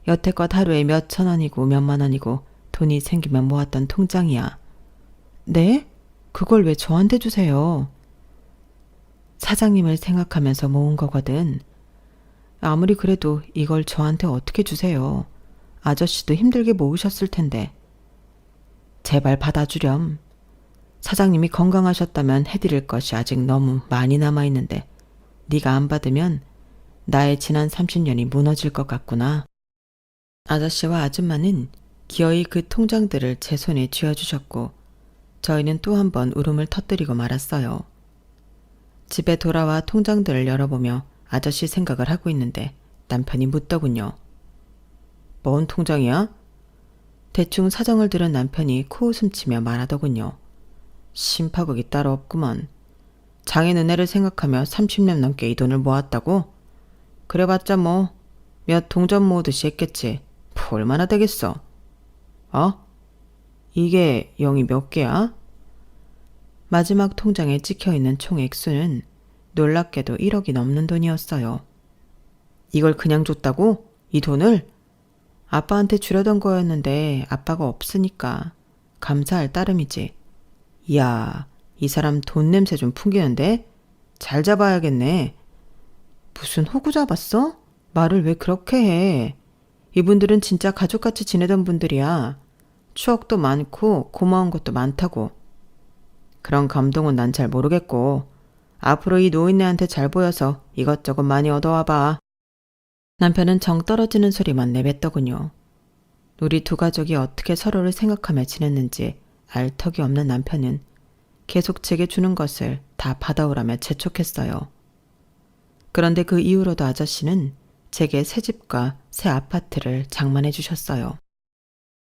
여태껏 하루에 몇천 원이고 몇만 원이고 돈이 생기면 모았던 통장이야. 네? 그걸 왜 저한테 주세요? 사장님을 생각하면서 모은 거거든. 아무리 그래도 이걸 저한테 어떻게 주세요? 아저씨도 힘들게 모으셨을 텐데. 제발 받아주렴. 사장님이 건강하셨다면 해드릴 것이 아직 너무 많이 남아있는데 네가 안 받으면 나의 지난 30년이 무너질 것 같구나. 아저씨와 아줌마는 기어이 그 통장들을 제 손에 쥐어주셨고 저희는 또 한 번 울음을 터뜨리고 말았어요. 집에 돌아와 통장들을 열어보며 아저씨 생각을 하고 있는데 남편이 묻더군요. 뭔 통장이야? 대충 사정을 들은 남편이 코웃음치며 말하더군요. 심파극이 따로 없구먼. 장인 은혜를 생각하며 30년 넘게 이 돈을 모았다고? 그래봤자 뭐 몇 동전 모으듯이 했겠지. 뭐 얼마나 되겠어? 어? 이게 영이 몇 개야? 마지막 통장에 찍혀있는 총 액수는 놀랍게도 1억이 넘는 돈이었어요. 이걸 그냥 줬다고? 이 돈을? 아빠한테 주려던 거였는데 아빠가 없으니까 감사할 따름이지. 이야, 이 사람 돈 냄새 좀 풍기는데? 잘 잡아야겠네. 무슨 호구 잡았어? 말을 왜 그렇게 해? 이분들은 진짜 가족같이 지내던 분들이야. 추억도 많고 고마운 것도 많다고. 그런 감동은 난 잘 모르겠고 앞으로 이 노인네한테 잘 보여서 이것저것 많이 얻어와봐. 남편은 정 떨어지는 소리만 내뱉더군요. 우리 두 가족이 어떻게 서로를 생각하며 지냈는지 알 턱이 없는 남편은 계속 제게 주는 것을 다 받아오라며 재촉했어요. 그런데 그 이후로도 아저씨는 제게 새 집과 새 아파트를 장만해 주셨어요.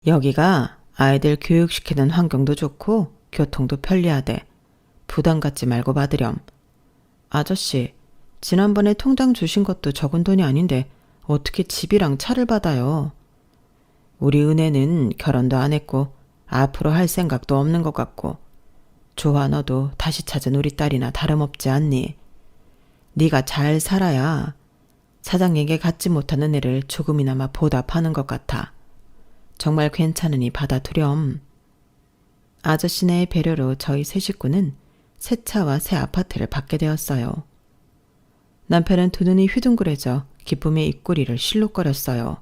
여기가 아이들 교육시키는 환경도 좋고 교통도 편리하대. 부담 갖지 말고 받으렴. 아저씨, 지난번에 통장 주신 것도 적은 돈이 아닌데 어떻게 집이랑 차를 받아요? 우리 은혜는 결혼도 안 했고 앞으로 할 생각도 없는 것 같고 좋아, 너도 다시 찾은 우리 딸이나 다름없지 않니? 네가 잘 살아야 사장에게 갖지 못한 은혜를 조금이나마 보답하는 것 같아. 정말 괜찮으니 받아두렴. 아저씨네의 배려로 저희 세 식구는 새 차와 새 아파트를 받게 되었어요. 남편은 두 눈이 휘둥그레져 기쁨의 입꼬리를 실룩거렸어요.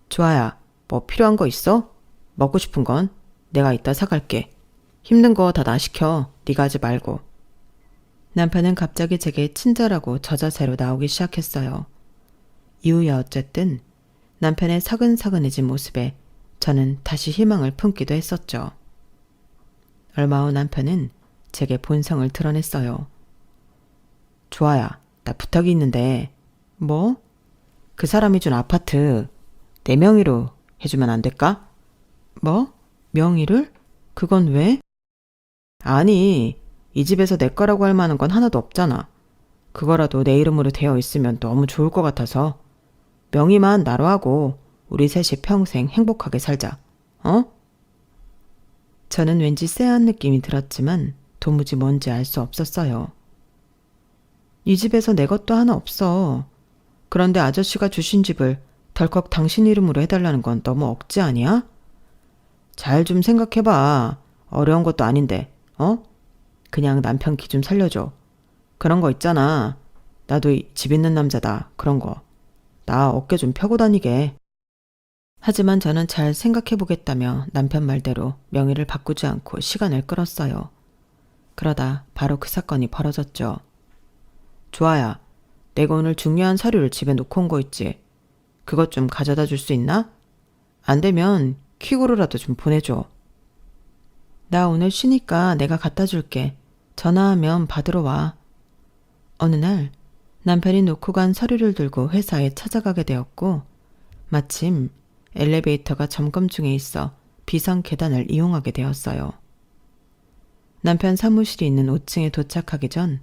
좋아야, 뭐 필요한 거 있어? 먹고 싶은 건 내가 이따 사갈게. 힘든 거 다 나 시켜. 네가 하지 말고. 남편은 갑자기 제게 친절하고 저자세로 나오기 시작했어요. 이후야 어쨌든 남편의 서근서근해진 모습에 저는 다시 희망을 품기도 했었죠. 얼마 후 남편은 제게 본성을 드러냈어요. 좋아야, 나 부탁이 있는데. 뭐? 그 사람이 준 아파트 내 명의로 해주면 안 될까? 뭐? 명의를? 그건 왜? 아니, 이 집에서 내 거라고 할 만한 건 하나도 없잖아. 그거라도 내 이름으로 되어 있으면 너무 좋을 것 같아서. 명의만 나로 하고 우리 셋이 평생 행복하게 살자. 어? 저는 왠지 쎄한 느낌이 들었지만 도무지 뭔지 알 수 없었어요. 이 집에서 내 것도 하나 없어. 그런데 아저씨가 주신 집을 덜컥 당신 이름으로 해달라는 건 너무 억지 아니야? 잘 좀 생각해봐. 어려운 것도 아닌데, 어? 그냥 남편 기 좀 살려줘. 그런 거 있잖아. 나도 집 있는 남자다. 그런 거. 나 어깨 좀 펴고 다니게. 하지만 저는 잘 생각해보겠다며 남편 말대로 명의를 바꾸지 않고 시간을 끌었어요. 그러다 바로 그 사건이 벌어졌죠. 좋아야, 내가 오늘 중요한 서류를 집에 놓고 온 거 있지. 그것 좀 가져다 줄 수 있나? 안 되면 퀵으로라도 좀 보내줘. 나 오늘 쉬니까 내가 갖다 줄게. 전화하면 받으러 와. 어느 날 남편이 놓고 간 서류를 들고 회사에 찾아가게 되었고 마침 엘리베이터가 점검 중에 있어 비상 계단을 이용하게 되었어요. 남편 사무실이 있는 5층에 도착하기 전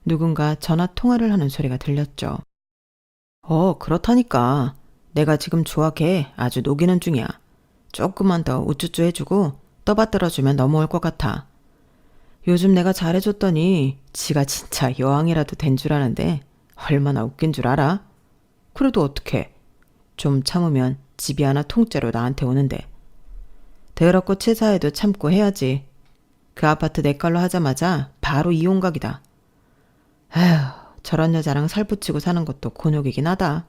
누군가 전화 통화를 하는 소리가 들렸죠. 그렇다니까. 내가 지금 조합해 아주 녹이는 중이야. 조금만 더 우쭈쭈 해주고 떠받들어주면 넘어올 것 같아. 요즘 내가 잘해줬더니 지가 진짜 여왕이라도 된 줄 아는데 얼마나 웃긴 줄 알아? 그래도 어떡해. 좀 참으면 집이 하나 통째로 나한테 오는데. 더럽고 치사해도 참고 해야지. 그 아파트 내 걸로 하자마자 바로 이혼각이다. 아휴, 저런 여자랑 살붙이고 사는 것도 곤욕이긴 하다.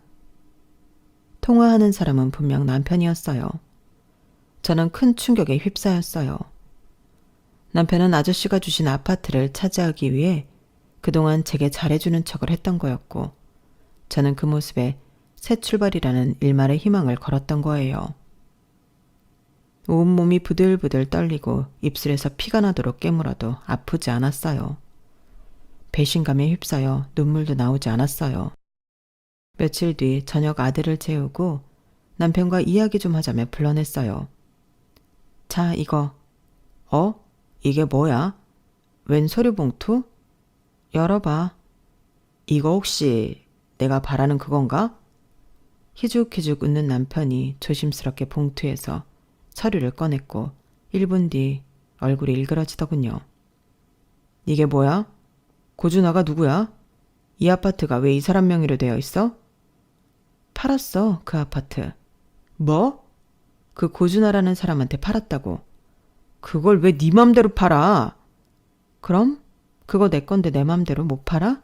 통화하는 사람은 분명 남편이었어요. 저는 큰 충격에 휩싸였어요. 남편은 아저씨가 주신 아파트를 차지하기 위해 그동안 제게 잘해주는 척을 했던 거였고 저는 그 모습에 새 출발이라는 일말의 희망을 걸었던 거예요. 온몸이 부들부들 떨리고 입술에서 피가 나도록 깨물어도 아프지 않았어요. 배신감에 휩싸여 눈물도 나오지 않았어요. 며칠 뒤 저녁 아들을 재우고 남편과 이야기 좀 하자며 불러냈어요. 자, 이거. 이게 뭐야? 웬 서류 봉투? 열어봐. 이거 혹시 내가 바라는 그건가? 희죽희죽 웃는 남편이 조심스럽게 봉투에서 서류를 꺼냈고 1분 뒤 얼굴이 일그러지더군요. 이게 뭐야? 고준아가 누구야? 이 아파트가 왜 이 사람 명의로 되어 있어? 팔았어, 그 아파트. 뭐? 그 고준아라는 사람한테 팔았다고. 그걸 왜 네 맘대로 팔아? 그럼? 그거 내 건데 내 맘대로 못 팔아?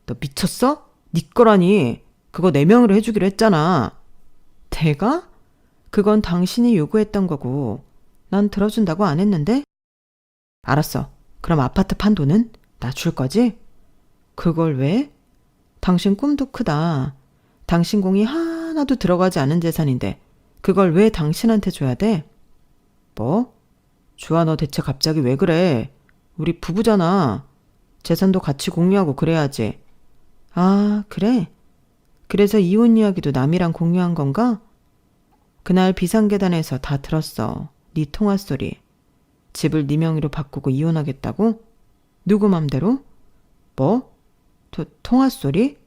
너 미쳤어? 네 거라니. 그거 내 명의로 해주기로 했잖아. 내가? 그건 당신이 요구했던 거고 난 들어준다고 안 했는데? 알았어. 그럼 아파트 판 돈은? 나 줄 거지? 그걸 왜? 당신 꿈도 크다. 당신 공이 하나도 들어가지 않은 재산인데 그걸 왜 당신한테 줘야 돼? 뭐? 주아, 너 대체 갑자기 왜 그래? 우리 부부잖아. 재산도 같이 공유하고 그래야지. 아, 그래? 그래서 이혼 이야기도 남이랑 공유한 건가? 그날 비상계단에서 다 들었어. 네 통화 소리. 집을 네 명의로 바꾸고 이혼하겠다고? 누구 맘대로? 뭐? 통화 소리?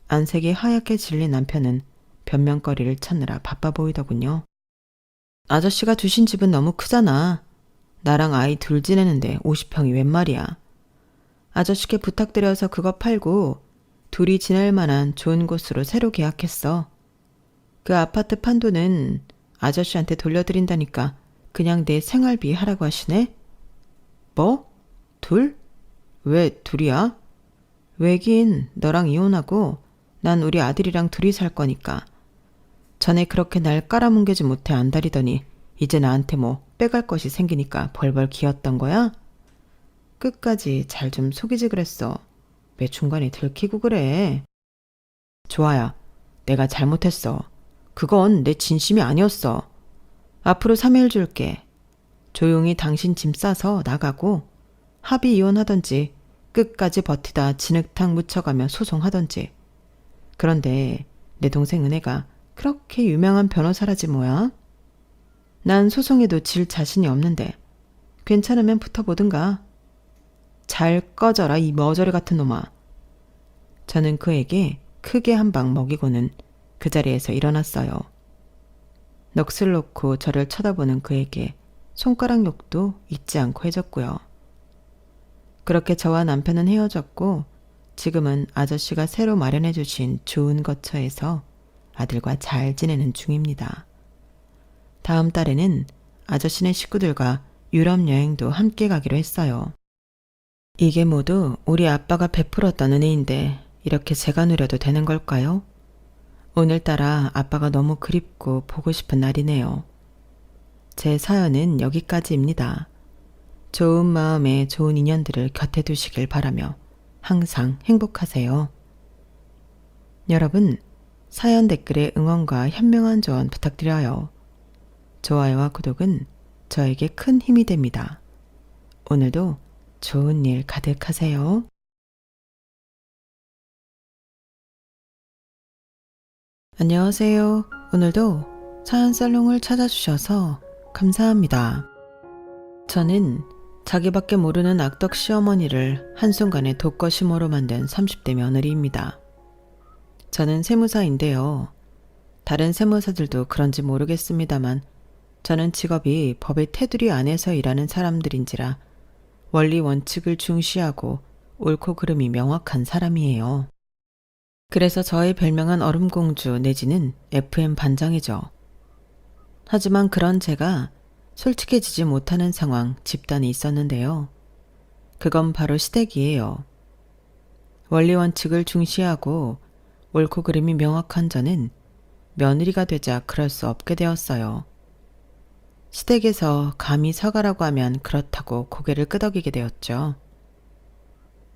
안색이 하얗게 질린 남편은 변명거리를 찾느라 바빠 보이더군요. 아저씨가 주신 집은 너무 크잖아. 나랑 아이 둘 지내는데 50평이 웬 말이야. 아저씨께 부탁드려서 그거 팔고 둘이 지낼 만한 좋은 곳으로 새로 계약했어. 그 아파트 판 돈은 아저씨한테 돌려드린다니까 그냥 내 생활비 하라고 하시네? 뭐? 둘? 왜 둘이야? 왜긴 너랑 이혼하고 난 우리 아들이랑 둘이 살 거니까. 전에 그렇게 날 깔아뭉개지 못해 안달이더니 이제 나한테 뭐 빼갈 것이 생기니까 벌벌 기었던 거야? 끝까지 잘 좀 속이지 그랬어. 왜 중간에 들키고 그래? 좋아야, 내가 잘못했어. 그건 내 진심이 아니었어. 앞으로 3일 줄게. 조용히 당신 짐 싸서 나가고 합의 이혼하던지 끝까지 버티다 진흙탕 묻혀가며 소송하던지. 그런데 내 동생 은혜가 그렇게 유명한 변호사라지 뭐야? 난 소송에도 질 자신이 없는데 괜찮으면 붙어보든가. 잘 꺼져라 이 머저리 같은 놈아. 저는 그에게 크게 한 방 먹이고는 그 자리에서 일어났어요. 넋을 놓고 저를 쳐다보는 그에게 손가락 욕도 잊지 않고 해줬고요. 그렇게 저와 남편은 헤어졌고 지금은 아저씨가 새로 마련해 주신 좋은 거처에서 아들과 잘 지내는 중입니다. 다음 달에는 아저씨네 식구들과 유럽 여행도 함께 가기로 했어요. 이게 모두 우리 아빠가 베풀었던 은혜인데 이렇게 제가 누려도 되는 걸까요? 오늘따라 아빠가 너무 그립고 보고 싶은 날이네요. 제 사연은 여기까지입니다. 좋은 마음에 좋은 인연들을 곁에 두시길 바라며 항상 행복하세요. 여러분, 사연 댓글에 응원과 현명한 조언 부탁드려요. 좋아요와 구독은 저에게 큰 힘이 됩니다. 오늘도 좋은 일 가득하세요. 안녕하세요. 오늘도 사연 살롱을 찾아주셔서 감사합니다. 저는 자기밖에 모르는 악덕 시어머니를 한순간에 독거심으로 만든 30대 며느리입니다. 저는 세무사인데요. 다른 세무사들도 그런지 모르겠습니다만 저는 직업이 법의 테두리 안에서 일하는 사람들인지라 원리 원칙을 중시하고 옳고 그름이 명확한 사람이에요. 그래서 저의 별명은 얼음공주 내지는 FM 반장이죠. 하지만 그런 제가 솔직해지지 못하는 상황 집단이 있었는데요. 그건 바로 시댁이에요. 원리 원칙을 중시하고 옳고 그름이 명확한 저는 며느리가 되자 그럴 수 없게 되었어요. 시댁에서 감히 서가라고 하면 그렇다고 고개를 끄덕이게 되었죠.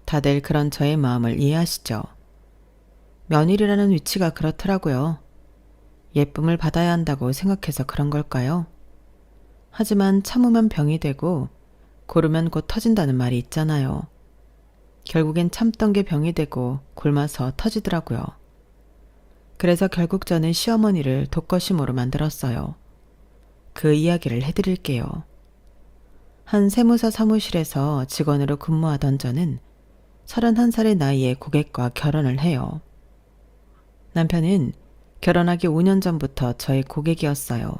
다들 그런 저의 마음을 이해하시죠? 며느리라는 위치가 그렇더라고요. 예쁨을 받아야 한다고 생각해서 그런 걸까요? 하지만 참으면 병이 되고 고르면 곧 터진다는 말이 있잖아요. 결국엔 참던 게 병이 되고 굶어서 터지더라고요. 그래서 결국 저는 시어머니를 독거심으로 만들었어요. 그 이야기를 해드릴게요. 한 세무사 사무실에서 직원으로 근무하던 저는 31살의 나이에 고객과 결혼을 해요. 남편은 결혼하기 5년 전부터 저의 고객이었어요.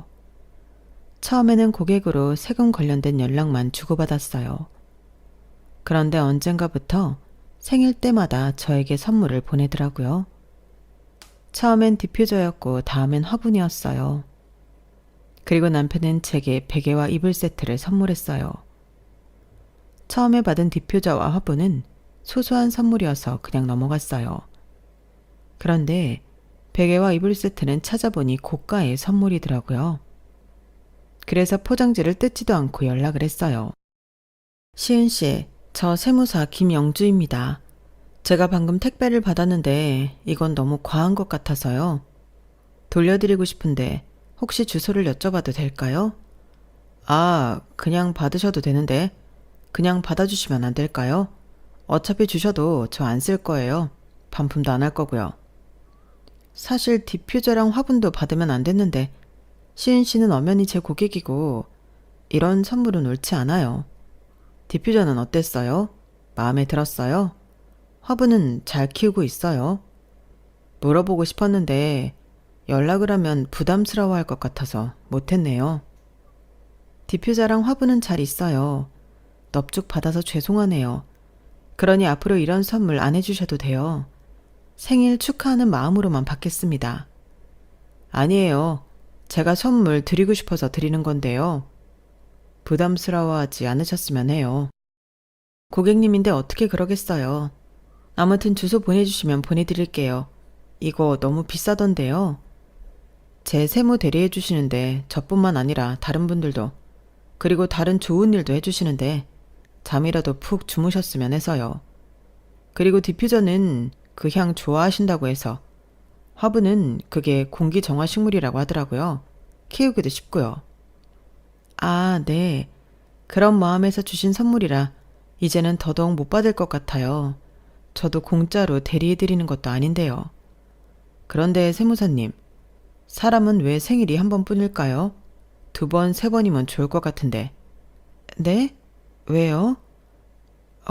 처음에는 고객으로 세금 관련된 연락만 주고받았어요. 그런데 언젠가부터 생일 때마다 저에게 선물을 보내더라고요. 처음엔 디퓨저였고 다음엔 화분이었어요. 그리고 남편은 제게 베개와 이불 세트를 선물했어요. 처음에 받은 디퓨저와 화분은 소소한 선물이어서 그냥 넘어갔어요. 그런데 베개와 이불 세트는 찾아보니 고가의 선물이더라고요. 그래서 포장지를 뜯지도 않고 연락을 했어요. 시은 씨, 저 세무사 김영주입니다. 제가 방금 택배를 받았는데 이건 너무 과한 것 같아서요. 돌려드리고 싶은데 혹시 주소를 여쭤봐도 될까요? 아, 그냥 받으셔도 되는데 그냥 받아주시면 안 될까요? 어차피 주셔도 저 안 쓸 거예요. 반품도 안 할 거고요. 사실 디퓨저랑 화분도 받으면 안 됐는데 시은 씨는 엄연히 제 고객이고 이런 선물은 옳지 않아요. 디퓨저는 어땠어요? 마음에 들었어요? 화분은 잘 키우고 있어요? 물어보고 싶었는데 연락을 하면 부담스러워할 것 같아서 못했네요. 디퓨저랑 화분은 잘 있어요. 넙죽 받아서 죄송하네요. 그러니 앞으로 이런 선물 안 해주셔도 돼요. 생일 축하하는 마음으로만 받겠습니다. 아니에요. 제가 선물 드리고 싶어서 드리는 건데요. 부담스러워하지 않으셨으면 해요. 고객님인데 어떻게 그러겠어요. 아무튼 주소 보내주시면 보내드릴게요. 이거 너무 비싸던데요. 제 세무 대리해 주시는데 저뿐만 아니라 다른 분들도, 그리고 다른 좋은 일도 해주시는데 잠이라도 푹 주무셨으면 해서요. 그리고 디퓨저는 그 향 좋아하신다고 해서, 화분은 그게 공기정화식물이라고 하더라고요. 키우기도 쉽고요. 아, 네. 그런 마음에서 주신 선물이라 이제는 더더욱 못 받을 것 같아요. 저도 공짜로 대리해드리는 것도 아닌데요. 그런데 세무사님, 사람은 왜 생일이 한 번뿐일까요? 2번, 3번이면 좋을 것 같은데. 네? 왜요?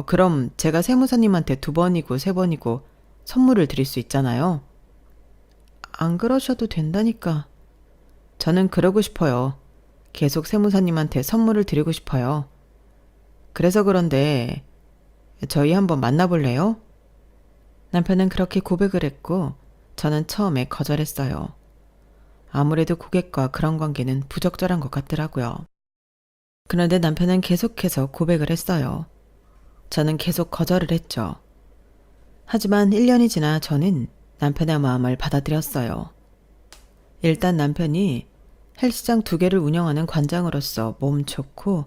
그럼 제가 세무사님한테 2번이고 3번이고 선물을 드릴 수 있잖아요. 안 그러셔도 된다니까. 저는 그러고 싶어요. 계속 세무사님한테 선물을 드리고 싶어요. 그래서 그런데 저희 한번 만나볼래요? 남편은 그렇게 고백을 했고 저는 처음에 거절했어요. 아무래도 고객과 그런 관계는 부적절한 것 같더라고요. 그런데 남편은 계속해서 고백을 했어요. 저는 계속 거절을 했죠. 하지만 1년이 지나 저는 남편의 마음을 받아들였어요. 일단 남편이 헬스장 2개를 운영하는 관장으로서 몸 좋고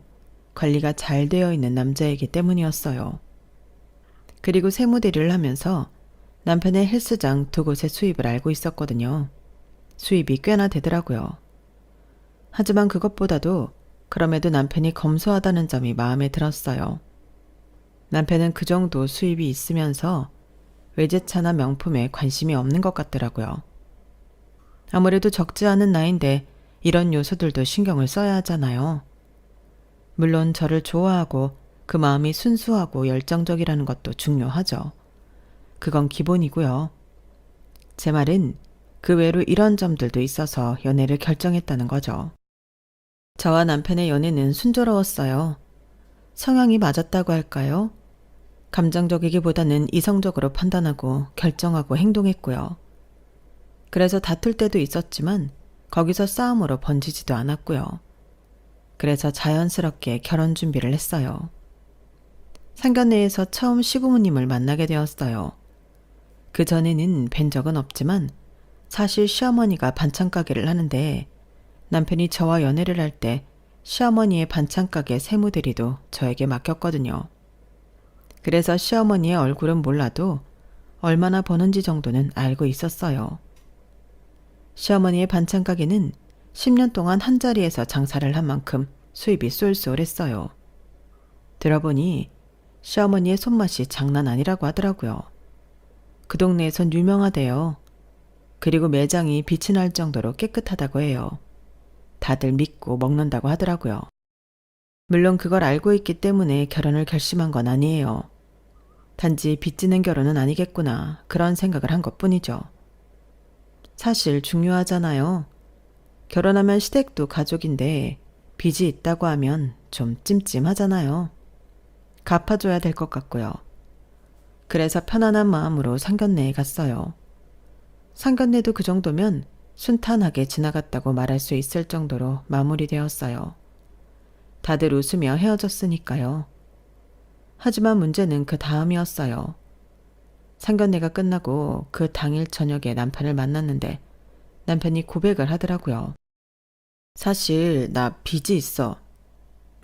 관리가 잘 되어 있는 남자이기 때문이었어요. 그리고 세무대리를 하면서 남편의 헬스장 2곳의 수입을 알고 있었거든요. 수입이 꽤나 되더라고요. 하지만 그것보다도 그럼에도 남편이 검소하다는 점이 마음에 들었어요. 남편은 그 정도 수입이 있으면서 외제차나 명품에 관심이 없는 것 같더라고요. 아무래도 적지 않은 나이인데 이런 요소들도 신경을 써야 하잖아요. 물론 저를 좋아하고 그 마음이 순수하고 열정적이라는 것도 중요하죠. 그건 기본이고요. 제 말은 그 외로 이런 점들도 있어서 연애를 결정했다는 거죠. 저와 남편의 연애는 순조로웠어요. 성향이 맞았다고 할까요? 감정적이기보다는 이성적으로 판단하고 결정하고 행동했고요. 그래서 다툴 때도 있었지만 거기서 싸움으로 번지지도 않았고요. 그래서 자연스럽게 결혼 준비를 했어요. 상견례에서 처음 시부모님을 만나게 되었어요. 그 전에는 뵌 적은 없지만 사실 시어머니가 반찬 가게를 하는데 남편이 저와 연애를 할 때 시어머니의 반찬 가게 세무대리도 저에게 맡겼거든요. 그래서 시어머니의 얼굴은 몰라도 얼마나 버는지 정도는 알고 있었어요. 시어머니의 반찬 가게는 10년 동안 한 자리에서 장사를 한 만큼 수입이 쏠쏠했어요. 들어보니 시어머니의 손맛이 장난 아니라고 하더라고요. 그 동네에선 유명하대요. 그리고 매장이 빛이 날 정도로 깨끗하다고 해요. 다들 믿고 먹는다고 하더라고요. 물론 그걸 알고 있기 때문에 결혼을 결심한 건 아니에요. 단지 빚지는 결혼은 아니겠구나 그런 생각을 한 것뿐이죠. 사실 중요하잖아요. 결혼하면 시댁도 가족인데 빚이 있다고 하면 좀 찜찜하잖아요. 갚아줘야 될 것 같고요. 그래서 편안한 마음으로 상견례에 갔어요. 상견례도 그 정도면 순탄하게 지나갔다고 말할 수 있을 정도로 마무리되었어요. 다들 웃으며 헤어졌으니까요. 하지만 문제는 그 다음이었어요. 상견례가 끝나고 그 당일 저녁에 남편을 만났는데 남편이 고백을 하더라고요. 사실 나 빚이 있어.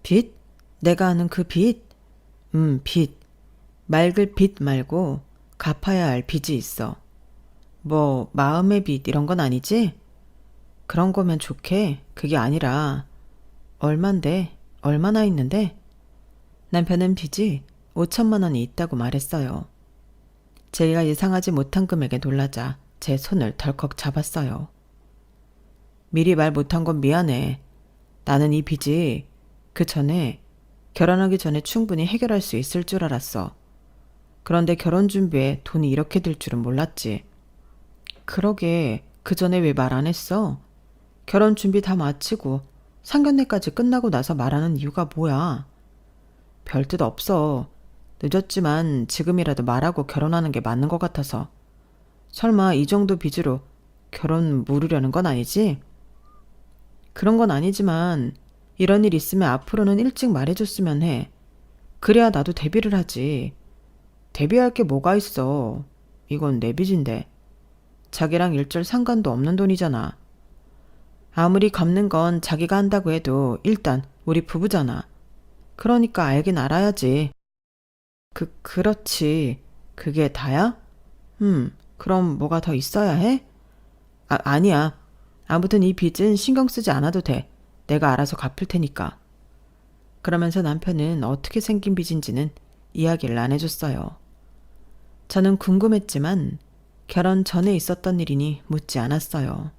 빚? 내가 아는 그 빚? 빚. 맑을 빚 말고 갚아야 할 빚이 있어. 뭐 마음의 빚 이런 건 아니지? 그런 거면 좋게. 그게 아니라 얼만데? 얼마나 있는데? 남편은 빚이 5천만 원이 있다고 말했어요. 제가 예상하지 못한 금액에 놀라자 제 손을 덜컥 잡았어요. 미리 말 못한 건 미안해. 나는 이 빚이 그 전에 결혼하기 전에 충분히 해결할 수 있을 줄 알았어. 그런데 결혼 준비에 돈이 이렇게 들 줄은 몰랐지. 그러게 그 전에 왜 말 안 했어? 결혼 준비 다 마치고 상견례까지 끝나고 나서 말하는 이유가 뭐야? 별 뜻 없어. 늦었지만 지금이라도 말하고 결혼하는 게 맞는 것 같아서. 설마 이 정도 빚으로 결혼 무르려는 건 아니지? 그런 건 아니지만 이런 일 있으면 앞으로는 일찍 말해줬으면 해. 그래야 나도 대비를 하지. 대비할 게 뭐가 있어. 이건 내 빚인데. 자기랑 일절 상관도 없는 돈이잖아. 아무리 갚는 건 자기가 한다고 해도 일단 우리 부부잖아. 그러니까 알긴 알아야지. 그렇지. 그게 다야? 그럼 뭐가 더 있어야 해? 아니야. 아무튼 이 빚은 신경 쓰지 않아도 돼. 내가 알아서 갚을 테니까. 그러면서 남편은 어떻게 생긴 빚인지는 이야기를 안 해줬어요. 저는 궁금했지만 결혼 전에 있었던 일이니 묻지 않았어요.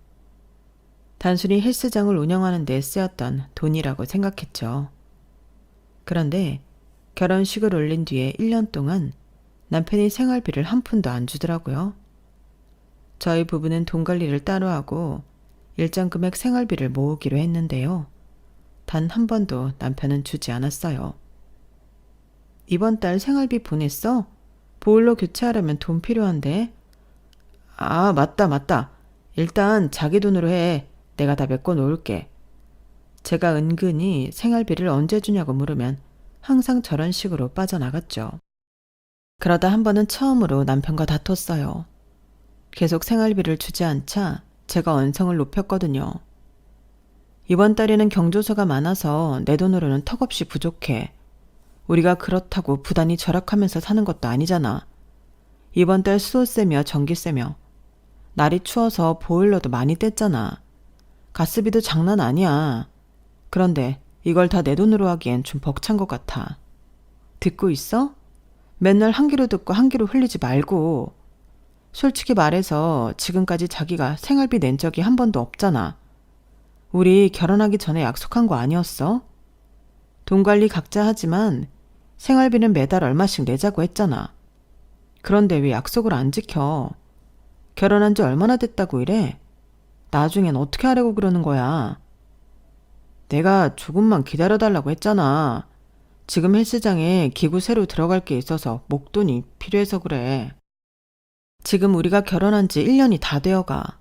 단순히 헬스장을 운영하는 데 쓰였던 돈이라고 생각했죠. 그런데 결혼식을 올린 뒤에 1년 동안 남편이 생활비를 한 푼도 안 주더라고요. 저희 부부는 돈 관리를 따로 하고 일정 금액 생활비를 모으기로 했는데요. 단 한 번도 남편은 주지 않았어요. 이번 달 생활비 보냈어? 보일러 교체하려면 돈 필요한데. 아, 맞다. 일단 자기 돈으로 해. 내가 다 메꿔 놓을게. 제가 은근히 생활비를 언제 주냐고 물으면 항상 저런 식으로 빠져나갔죠. 그러다 한 번은 처음으로 남편과 다퉜어요. 계속 생활비를 주지 않자 제가 언성을 높였거든요. 이번 달에는 경조사가 많아서 내 돈으로는 턱없이 부족해. 우리가 그렇다고 부단히 절약하면서 사는 것도 아니잖아. 이번 달 수도세며 전기세며 날이 추워서 보일러도 많이 뗐잖아. 가스비도 장난 아니야. 그런데 이걸 다 내 돈으로 하기엔 좀 벅찬 것 같아. 듣고 있어? 맨날 한 귀로 듣고 한 귀로 흘리지 말고. 솔직히 말해서 지금까지 자기가 생활비 낸 적이 한 번도 없잖아. 우리 결혼하기 전에 약속한 거 아니었어? 돈 관리 각자 하지만 생활비는 매달 얼마씩 내자고 했잖아. 그런데 왜 약속을 안 지켜? 결혼한 지 얼마나 됐다고 이래? 나중엔 어떻게 하려고 그러는 거야? 내가 조금만 기다려달라고 했잖아. 지금 헬스장에 기구 새로 들어갈 게 있어서 목돈이 필요해서 그래. 지금 우리가 결혼한 지 1년이 다 되어가.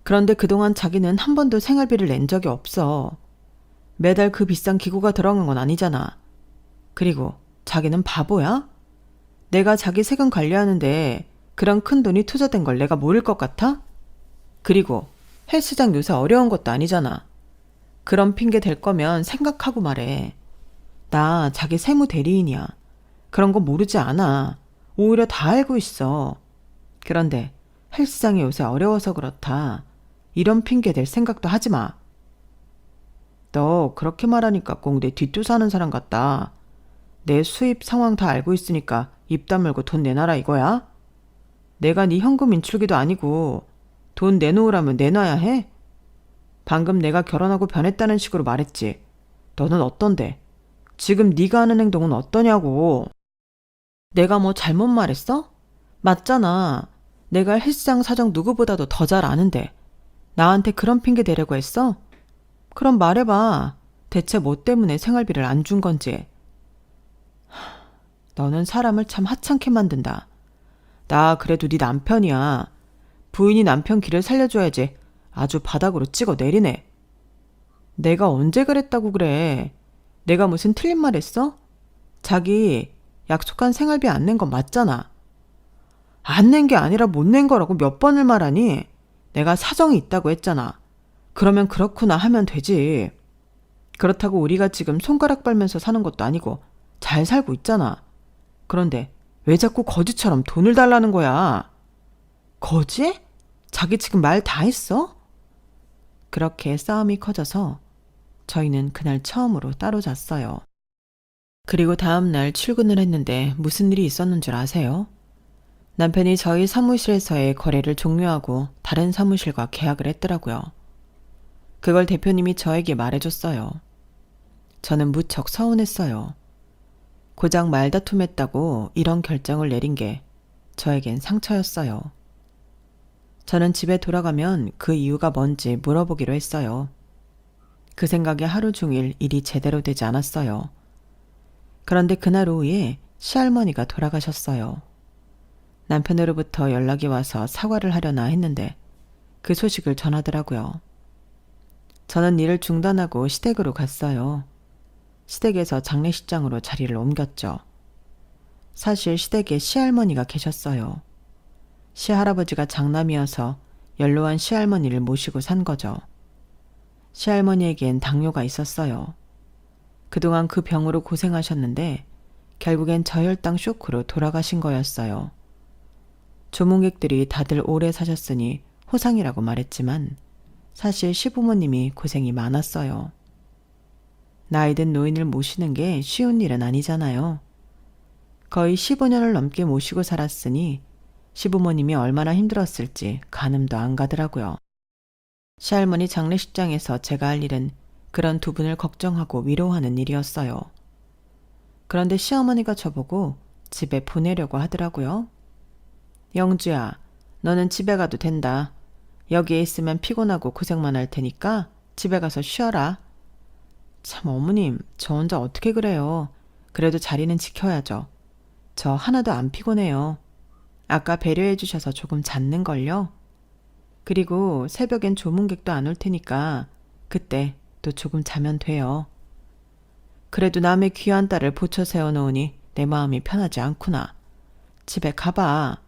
그런데 그동안 자기는 한 번도 생활비를 낸 적이 없어. 매달 그 비싼 기구가 들어간 건 아니잖아. 그리고 자기는 바보야? 내가 자기 세금 관리하는데 그런 큰 돈이 투자된 걸 내가 모를 것 같아? 그리고 헬스장 요새 어려운 것도 아니잖아. 그런 핑계 댈 거면 생각하고 말해. 나 자기 세무 대리인이야. 그런 거 모르지 않아. 오히려 다 알고 있어. 그런데 헬스장이 요새 어려워서 그렇다. 이런 핑계 댈 생각도 하지 마. 너 그렇게 말하니까 꼭 내 뒷조사하는 사람 같다. 내 수입 상황 다 알고 있으니까 입 다물고 돈 내놔라 이거야? 내가 네 현금 인출기도 아니고 돈 내놓으라면 내놔야 해? 방금 내가 결혼하고 변했다는 식으로 말했지. 너는 어떤데? 지금 네가 하는 행동은 어떠냐고. 내가 뭐 잘못 말했어? 맞잖아. 내가 헬스장 사정 누구보다도 더 잘 아는데 나한테 그런 핑계 대려고 했어? 그럼 말해봐. 대체 뭐 때문에 생활비를 안 준 건지. 너는 사람을 참 하찮게 만든다. 나 그래도 네 남편이야. 부인이 남편 길을 살려줘야지. 아주 바닥으로 찍어 내리네. 내가 언제 그랬다고 그래. 내가 무슨 틀린 말 했어? 자기 약속한 생활비 안 낸 건 맞잖아. 안 낸 게 아니라 못 낸 거라고 몇 번을 말하니? 내가 사정이 있다고 했잖아. 그러면 그렇구나 하면 되지. 그렇다고 우리가 지금 손가락 빨면서 사는 것도 아니고 잘 살고 있잖아. 그런데 왜 자꾸 거지처럼 돈을 달라는 거야? 거지? 자기 지금 말 다 했어? 그렇게 싸움이 커져서 저희는 그날 처음으로 따로 잤어요. 그리고 다음 날 출근을 했는데 무슨 일이 있었는 줄 아세요? 남편이 저희 사무실에서의 거래를 종료하고 다른 사무실과 계약을 했더라고요. 그걸 대표님이 저에게 말해줬어요. 저는 무척 서운했어요. 고작 말다툼했다고 이런 결정을 내린 게 저에겐 상처였어요. 저는 집에 돌아가면 그 이유가 뭔지 물어보기로 했어요. 그 생각에 하루 종일 일이 제대로 되지 않았어요. 그런데 그날 오후에 시할머니가 돌아가셨어요. 남편으로부터 연락이 와서 사과를 하려나 했는데 그 소식을 전하더라고요. 저는 일을 중단하고 시댁으로 갔어요. 시댁에서 장례식장으로 자리를 옮겼죠. 사실 시댁에 시할머니가 계셨어요. 시할아버지가 장남이어서 연로한 시할머니를 모시고 산 거죠. 시할머니에겐 당뇨가 있었어요. 그동안 그 병으로 고생하셨는데 결국엔 저혈당 쇼크로 돌아가신 거였어요. 조문객들이 다들 오래 사셨으니 호상이라고 말했지만 사실 시부모님이 고생이 많았어요. 나이든 노인을 모시는 게 쉬운 일은 아니잖아요. 거의 15년을 넘게 모시고 살았으니 시부모님이 얼마나 힘들었을지 가늠도 안 가더라고요. 시할머니 장례식장에서 제가 할 일은 그런 두 분을 걱정하고 위로하는 일이었어요. 그런데 시어머니가 저보고 집에 보내려고 하더라고요. 영주야, 너는 집에 가도 된다. 여기에 있으면 피곤하고 고생만 할 테니까 집에 가서 쉬어라. 참 어머님, 저 혼자 어떻게 그래요. 그래도 자리는 지켜야죠. 저 하나도 안 피곤해요. 아까 배려해 주셔서 조금 잤는걸요. 그리고 새벽엔 조문객도 안 올 테니까 그때 또 조금 자면 돼요. 그래도 남의 귀한 딸을 보쳐 세워놓으니 내 마음이 편하지 않구나. 집에 가봐.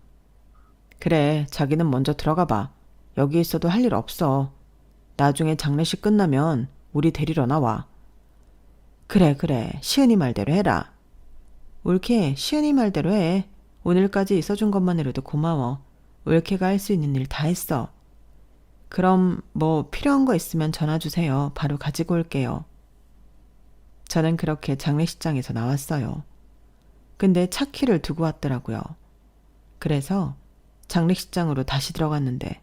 그래, 자기는 먼저 들어가봐. 여기 있어도 할 일 없어. 나중에 장례식 끝나면 우리 데리러 나와. 그래, 시은이 말대로 해라. 옳게 시은이 말대로 해. 오늘까지 있어준 것만으로도 고마워. 옳게가 할 수 있는 일 다 했어. 그럼 뭐 필요한 거 있으면 전화 주세요. 바로 가지고 올게요. 저는 그렇게 장례식장에서 나왔어요. 근데 차 키를 두고 왔더라고요. 그래서 장례식장으로 다시 들어갔는데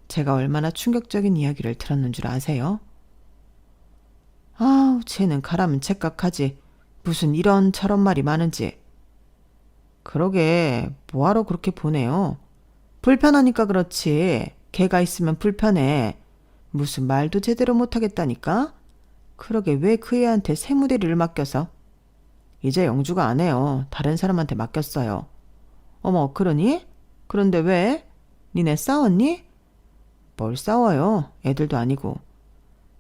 제가 얼마나 충격적인 이야기를 들었는 줄 아세요? 아우, 쟤는 가라면 착각하지. 무슨 이런 저런 말이 많은지. 그러게, 뭐하러 그렇게 보내요? 불편하니까 그렇지. 걔가 있으면 불편해. 무슨 말도 제대로 못하겠다니까? 그러게 왜 그 애한테 세무대리를 맡겨서? 이제 영주가 안 해요. 다른 사람한테 맡겼어요. 어머, 그러니? 그런데 왜? 니네 싸웠니? 뭘 싸워요. 애들도 아니고.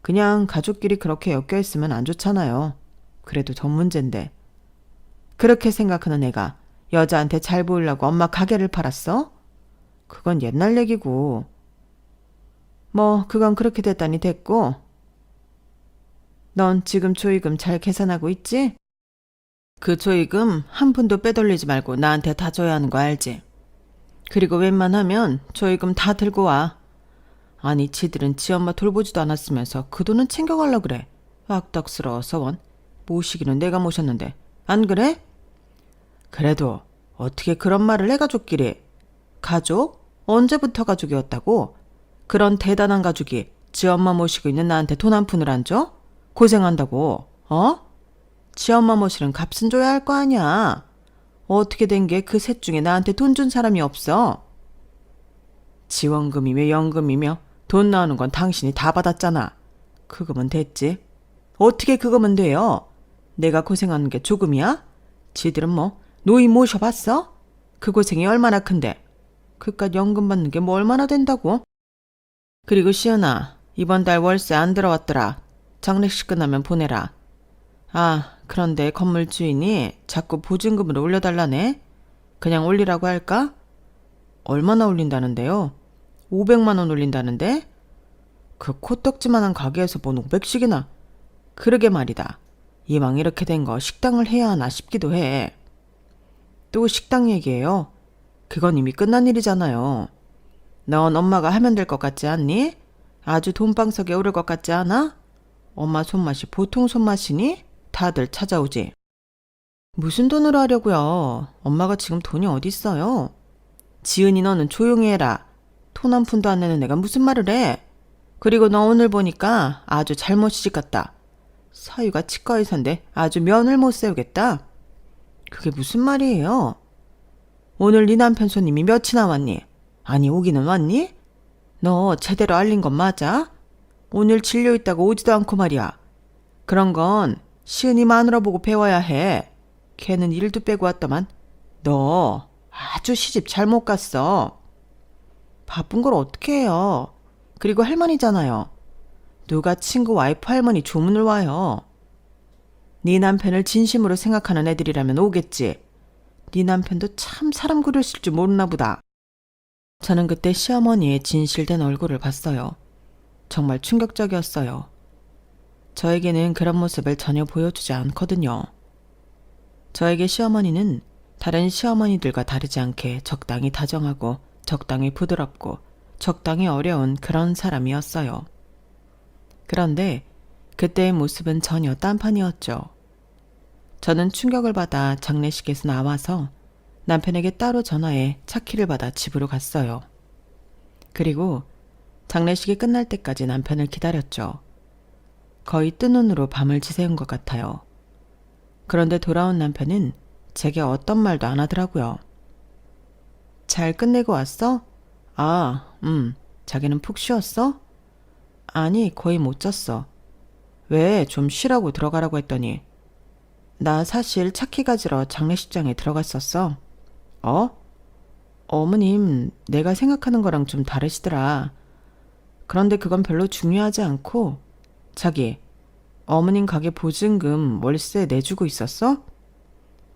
그냥 가족끼리 그렇게 엮여있으면 안 좋잖아요. 그래도 전 문제인데. 그렇게 생각하는 애가 여자한테 잘 보이려고 엄마 가게를 팔았어? 그건 옛날 얘기고. 뭐 그건 그렇게 됐다니 됐고. 넌 지금 조의금 잘 계산하고 있지? 그 조의금 한 푼도 빼돌리지 말고 나한테 다 줘야 하는 거 알지? 그리고 웬만하면 조의금 다 들고 와. 아니 지들은 지 엄마 돌보지도 않았으면서 그 돈은 챙겨가려고 그래. 악덕스러워서 원. 모시기는 내가 모셨는데 안 그래? 그래도 어떻게 그런 말을 해 가족끼리. 가족? 언제부터 가족이었다고? 그런 대단한 가족이 지 엄마 모시고 있는 나한테 돈 한 푼을 안 줘? 고생한다고. 어? 지 엄마 모시는 값은 줘야 할 거 아니야. 어떻게 된 게 그 셋 중에 나한테 돈 준 사람이 없어? 지원금이며 연금이며 돈 나오는 건 당신이 다 받았잖아. 그거면 됐지. 어떻게 그거면 돼요? 내가 고생하는 게 조금이야? 지들은 뭐 노인 모셔봤어? 그 고생이 얼마나 큰데. 그깟 연금 받는 게 뭐 얼마나 된다고? 그리고 시은아, 이번 달 월세 안 들어왔더라. 장례식 끝나면 보내라. 아, 그런데 건물 주인이 자꾸 보증금으로 올려달라네. 그냥 올리라고 할까? 얼마나 올린다는데요? 500만 원 올린다는데? 그 코떡지만한 가게에서 뭔 500씩이나. 그러게 말이다. 이왕 이렇게 된 거 식당을 해야 하나 싶기도 해. 또 식당 얘기예요. 그건 이미 끝난 일이잖아요. 넌 엄마가 하면 될 것 같지 않니? 아주 돈방석에 오를 것 같지 않아? 엄마 손맛이 보통 손맛이니? 다들 찾아오지. 무슨 돈으로 하려고요? 엄마가 지금 돈이 어딨어요? 지은이 너는 조용히 해라. 돈 한 푼도 안 내는 내가 무슨 말을 해? 그리고 너 오늘 보니까 아주 잘못 시집갔다. 사유가 치과 의사인데 아주 면을 못 세우겠다. 그게 무슨 말이에요? 오늘 네 남편 손님이 몇이나 왔니? 아니 오기는 왔니? 너 제대로 알린 건 맞아? 오늘 진료 있다고 오지도 않고 말이야. 그런 건 시은이 마누라 보고 배워야 해. 걔는 일도 빼고 왔더만. 너 아주 시집 잘못 갔어. 바쁜 걸 어떻게 해요. 그리고 할머니잖아요. 누가 친구 와이프 할머니 조문을 와요. 네 남편을 진심으로 생각하는 애들이라면 오겠지. 네 남편도 참 사람 그러실 줄 모르나 보다. 저는 그때 시어머니의 진실된 얼굴을 봤어요. 정말 충격적이었어요. 저에게는 그런 모습을 전혀 보여주지 않거든요. 저에게 시어머니는 다른 시어머니들과 다르지 않게 적당히 다정하고 적당히 부드럽고 적당히 어려운 그런 사람이었어요. 그런데 그때의 모습은 전혀 딴판이었죠. 저는 충격을 받아 장례식에서 나와서 남편에게 따로 전화해 차키를 받아 집으로 갔어요. 그리고 장례식이 끝날 때까지 남편을 기다렸죠. 거의 뜬 눈으로 밤을 지새운 것 같아요. 그런데 돌아온 남편은 제게 어떤 말도 안 하더라고요. 잘 끝내고 왔어? 아, 자기는 푹 쉬었어? 아니, 거의 못 잤어. 왜? 좀 쉬라고 들어가라고 했더니. 나 사실 차키 가지러 장례식장에 들어갔었어. 어? 어머님, 내가 생각하는 거랑 좀 다르시더라. 그런데 그건 별로 중요하지 않고, 자기, 어머님 가게 보증금 월세 내주고 있었어?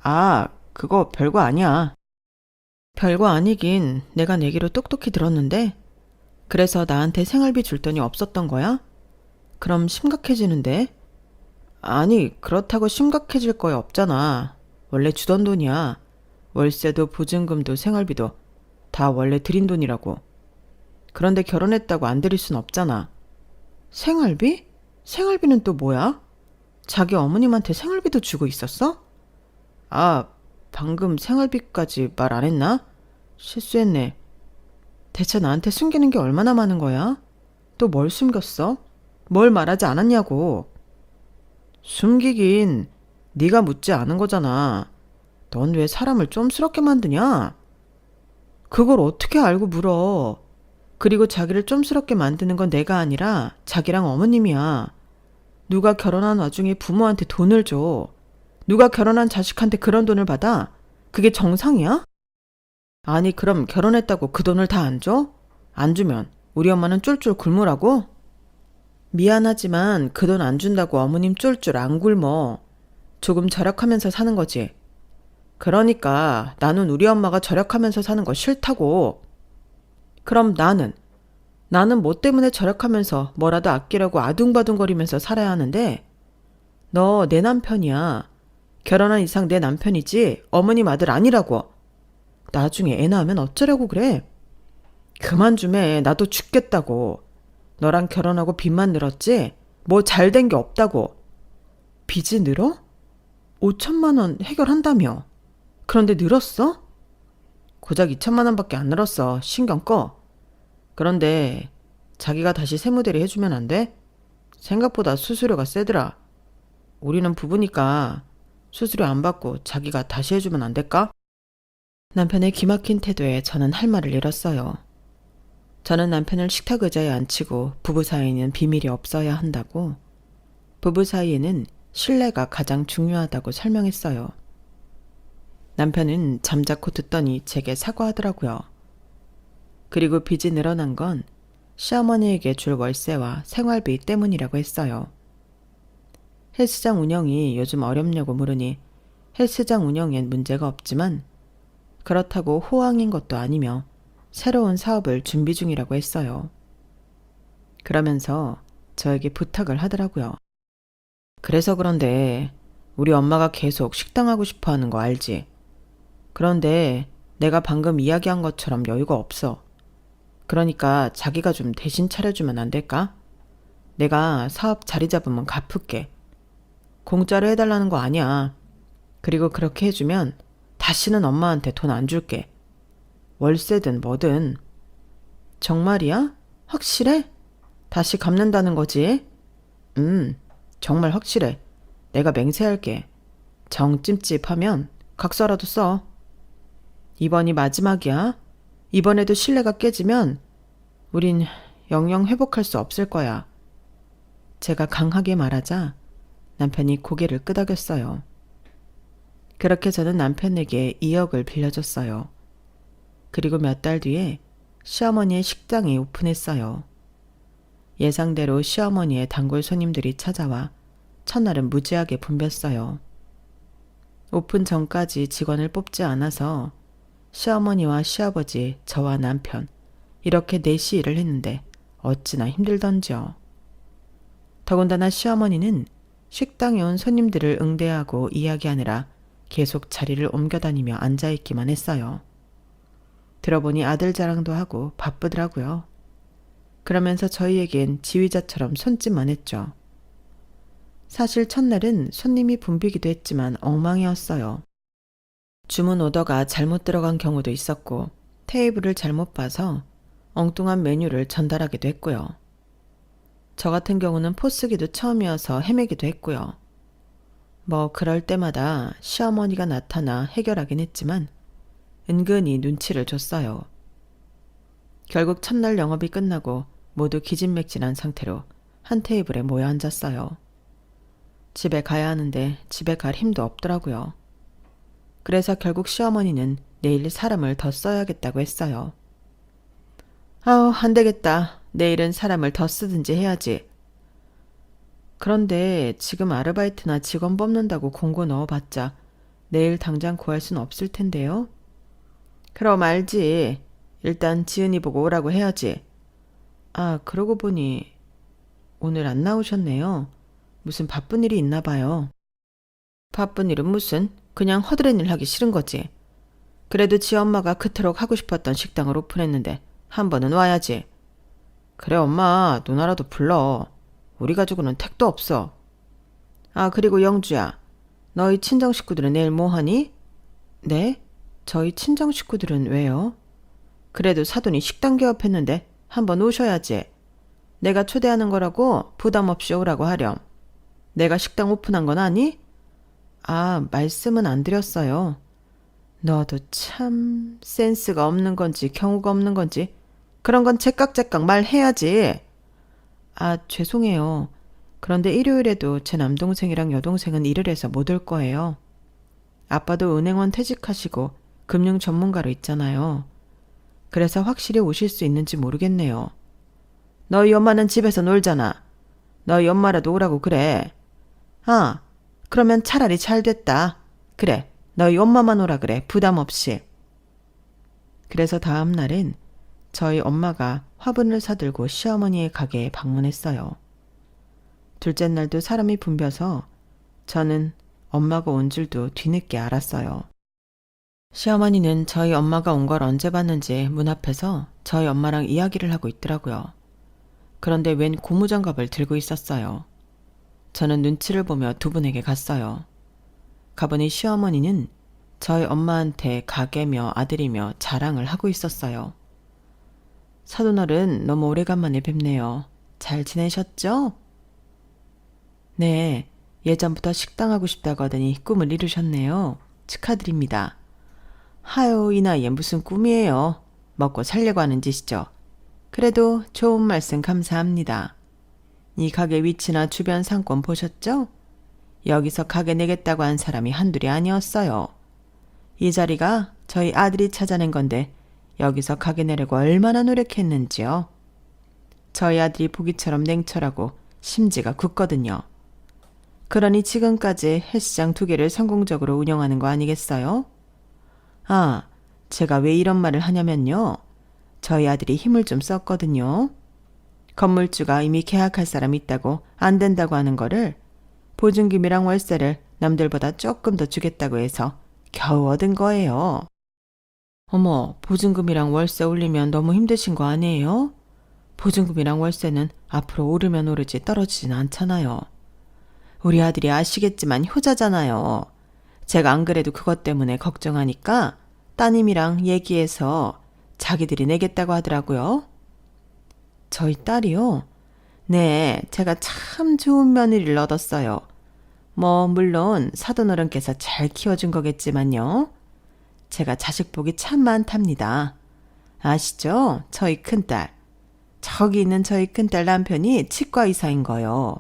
아, 그거 별거 아니야. 별거 아니긴 내가 내기로 똑똑히 들었는데, 그래서 나한테 생활비 줄 돈이 없었던 거야? 그럼 심각해지는데? 아니, 그렇다고 심각해질 거야 없잖아. 원래 주던 돈이야. 월세도 보증금도 생활비도 다 원래 드린 돈이라고. 그런데 결혼했다고 안 드릴 순 없잖아. 생활비? 생활비는 또 뭐야? 자기 어머님한테 생활비도 주고 있었어? 아, 방금 생활비까지 말 안 했나? 실수했네. 대체 나한테 숨기는 게 얼마나 많은 거야? 또 뭘 숨겼어? 뭘 말하지 않았냐고. 숨기긴 네가 묻지 않은 거잖아. 넌 왜 사람을 쫌스럽게 만드냐? 그걸 어떻게 알고 물어. 그리고 자기를 쫌스럽게 만드는 건 내가 아니라 자기랑 어머님이야. 누가 결혼한 와중에 부모한테 돈을 줘. 누가 결혼한 자식한테 그런 돈을 받아? 그게 정상이야? 아니, 그럼 결혼했다고 그 돈을 다 안 줘? 안 주면 우리 엄마는 쫄쫄 굶으라고? 미안하지만 그 돈 안 준다고 어머님 쫄쫄 안 굶어. 조금 절약하면서 사는 거지. 그러니까 나는 우리 엄마가 절약하면서 사는 거 싫다고. 그럼 나는 뭐 때문에 절약하면서 뭐라도 아끼려고 아둥바둥거리면서 살아야 하는데? 너 내 남편이야. 결혼한 이상 내 남편이지 어머님 아들 아니라고. 나중에 애 낳으면 어쩌려고 그래? 그만 좀 해. 나도 죽겠다고. 너랑 결혼하고 빚만 늘었지? 뭐 잘된 게 없다고. 빚이 늘어? 5천만 원 해결한다며. 그런데 늘었어? 고작 2천만 원밖에 안 늘었어. 신경 꺼. 그런데 자기가 다시 세무대리 해주면 안 돼? 생각보다 수수료가 세더라. 우리는 부부니까 수수료 안 받고 자기가 다시 해주면 안 될까? 남편의 기막힌 태도에 저는 할 말을 잃었어요. 저는 남편을 식탁 의자에 앉히고 부부 사이에는 비밀이 없어야 한다고, 부부 사이에는 신뢰가 가장 중요하다고 설명했어요. 남편은 잠자코 듣더니 제게 사과하더라고요. 그리고 빚이 늘어난 건 시어머니에게 줄 월세와 생활비 때문이라고 했어요. 헬스장 운영이 요즘 어렵냐고 물으니 헬스장 운영엔 문제가 없지만 그렇다고 호황인 것도 아니며 새로운 사업을 준비 중이라고 했어요. 그러면서 저에게 부탁을 하더라고요. 그래서 그런데 우리 엄마가 계속 식당 하고 싶어 하는 거 알지? 그런데 내가 방금 이야기한 것처럼 여유가 없어. 그러니까 자기가 좀 대신 차려주면 안 될까? 내가 사업 자리 잡으면 갚을게. 공짜로 해달라는 거 아니야. 그리고 그렇게 해주면 다시는 엄마한테 돈 안 줄게. 월세든 뭐든. 정말이야? 확실해? 다시 갚는다는 거지? 정말 확실해. 내가 맹세할게. 정 찜찜하면 각서라도 써. 이번이 마지막이야. 이번에도 신뢰가 깨지면 우린 영영 회복할 수 없을 거야. 제가 강하게 말하자 남편이 고개를 끄덕였어요. 그렇게 저는 남편에게 2억을 빌려줬어요. 그리고 몇 달 뒤에 시어머니의 식당이 오픈했어요. 예상대로 시어머니의 단골 손님들이 찾아와 첫날은 무지하게 붐볐어요. 오픈 전까지 직원을 뽑지 않아서 시어머니와 시아버지, 저와 남편 이렇게 넷이 일을 했는데 어찌나 힘들던지요. 더군다나 시어머니는 식당에 온 손님들을 응대하고 이야기하느라 계속 자리를 옮겨다니며 앉아있기만 했어요. 들어보니 아들 자랑도 하고 바쁘더라고요. 그러면서 저희에겐 지휘자처럼 손짓만 했죠. 사실 첫날은 손님이 붐비기도 했지만 엉망이었어요. 주문 오더가 잘못 들어간 경우도 있었고 테이블을 잘못 봐서 엉뚱한 메뉴를 전달하기도 했고요. 저 같은 경우는 포스기도 처음이어서 헤매기도 했고요. 뭐 그럴 때마다 시어머니가 나타나 해결하긴 했지만 은근히 눈치를 줬어요. 결국 첫날 영업이 끝나고 모두 기진맥진한 상태로 한 테이블에 모여 앉았어요. 집에 가야 하는데 집에 갈 힘도 없더라고요. 그래서 결국 시어머니는 내일 사람을 더 써야겠다고 했어요. 아우, 안 되겠다. 내일은 사람을 더 쓰든지 해야지. 그런데 지금 아르바이트나 직원 뽑는다고 공고 넣어봤자 내일 당장 구할 순 없을 텐데요. 그럼 알지. 일단 지은이 보고 오라고 해야지. 아, 그러고 보니 오늘 안 나오셨네요. 무슨 바쁜 일이 있나 봐요. 바쁜 일은 무슨? 그냥 허드렛 일 하기 싫은 거지. 그래도 지 엄마가 그토록 하고 싶었던 식당을 오픈했는데 한 번은 와야지. 그래 엄마, 누나라도 불러. 우리 가족은 택도 없어. 아, 그리고 영주야. 너희 친정 식구들은 내일 뭐 하니? 네? 저희 친정 식구들은 왜요? 그래도 사돈이 식당 개업했는데 한번 오셔야지. 내가 초대하는 거라고 부담 없이 오라고 하렴. 내가 식당 오픈한 건 아니? 아, 말씀은 안 드렸어요. 너도 참 센스가 없는 건지 경우가 없는 건지 그런 건 제깍제깍 말해야지. 아, 죄송해요. 그런데 일요일에도 제 남동생이랑 여동생은 일을 해서 못 올 거예요. 아빠도 은행원 퇴직하시고 금융 전문가로 있잖아요. 그래서 확실히 오실 수 있는지 모르겠네요. 너희 엄마는 집에서 놀잖아. 너희 엄마라도 오라고 그래. 아, 그러면 차라리 잘 됐다. 그래, 너희 엄마만 오라 그래, 부담 없이. 그래서 다음 날엔 저희 엄마가 화분을 사들고 시어머니의 가게에 방문했어요. 둘째 날도 사람이 붐벼서 저는 엄마가 온 줄도 뒤늦게 알았어요. 시어머니는 저희 엄마가 온 걸 언제 봤는지 문 앞에서 저희 엄마랑 이야기를 하고 있더라고요. 그런데 웬 고무장갑을 들고 있었어요. 저는 눈치를 보며 두 분에게 갔어요. 가보니 시어머니는 저희 엄마한테 가게며 아들이며 자랑을 하고 있었어요. 사돈어른 너무 오래간만에 뵙네요. 잘 지내셨죠? 네, 예전부터 식당 하고 싶다고 하더니 꿈을 이루셨네요. 축하드립니다. 하요, 이 나이에 무슨 꿈이에요. 먹고 살려고 하는 짓이죠. 그래도 좋은 말씀 감사합니다. 이 가게 위치나 주변 상권 보셨죠? 여기서 가게 내겠다고 한 사람이 한둘이 아니었어요. 이 자리가 저희 아들이 찾아낸 건데 여기서 가게 내려고 얼마나 노력했는지요. 저희 아들이 보기처럼 냉철하고 심지가 굳거든요. 그러니 지금까지 헬스장 2개를 성공적으로 운영하는 거 아니겠어요? 아, 제가 왜 이런 말을 하냐면요. 저희 아들이 힘을 좀 썼거든요. 건물주가 이미 계약할 사람이 있다고 안 된다고 하는 거를 보증금이랑 월세를 남들보다 조금 더 주겠다고 해서 겨우 얻은 거예요. 어머, 보증금이랑 월세 올리면 너무 힘드신 거 아니에요? 보증금이랑 월세는 앞으로 오르면 오르지 떨어지진 않잖아요. 우리 아들이 아시겠지만 효자잖아요. 제가 안 그래도 그것 때문에 걱정하니까 따님이랑 얘기해서 자기들이 내겠다고 하더라고요. 저희 딸이요? 네, 제가 참 좋은 며느리를 얻었어요. 뭐 물론 사돈어른께서 잘 키워준 거겠지만요. 제가 자식 복이 참 많답니다. 아시죠? 저희 큰딸. 저기 있는 저희 큰딸 남편이 치과 의사인 거요.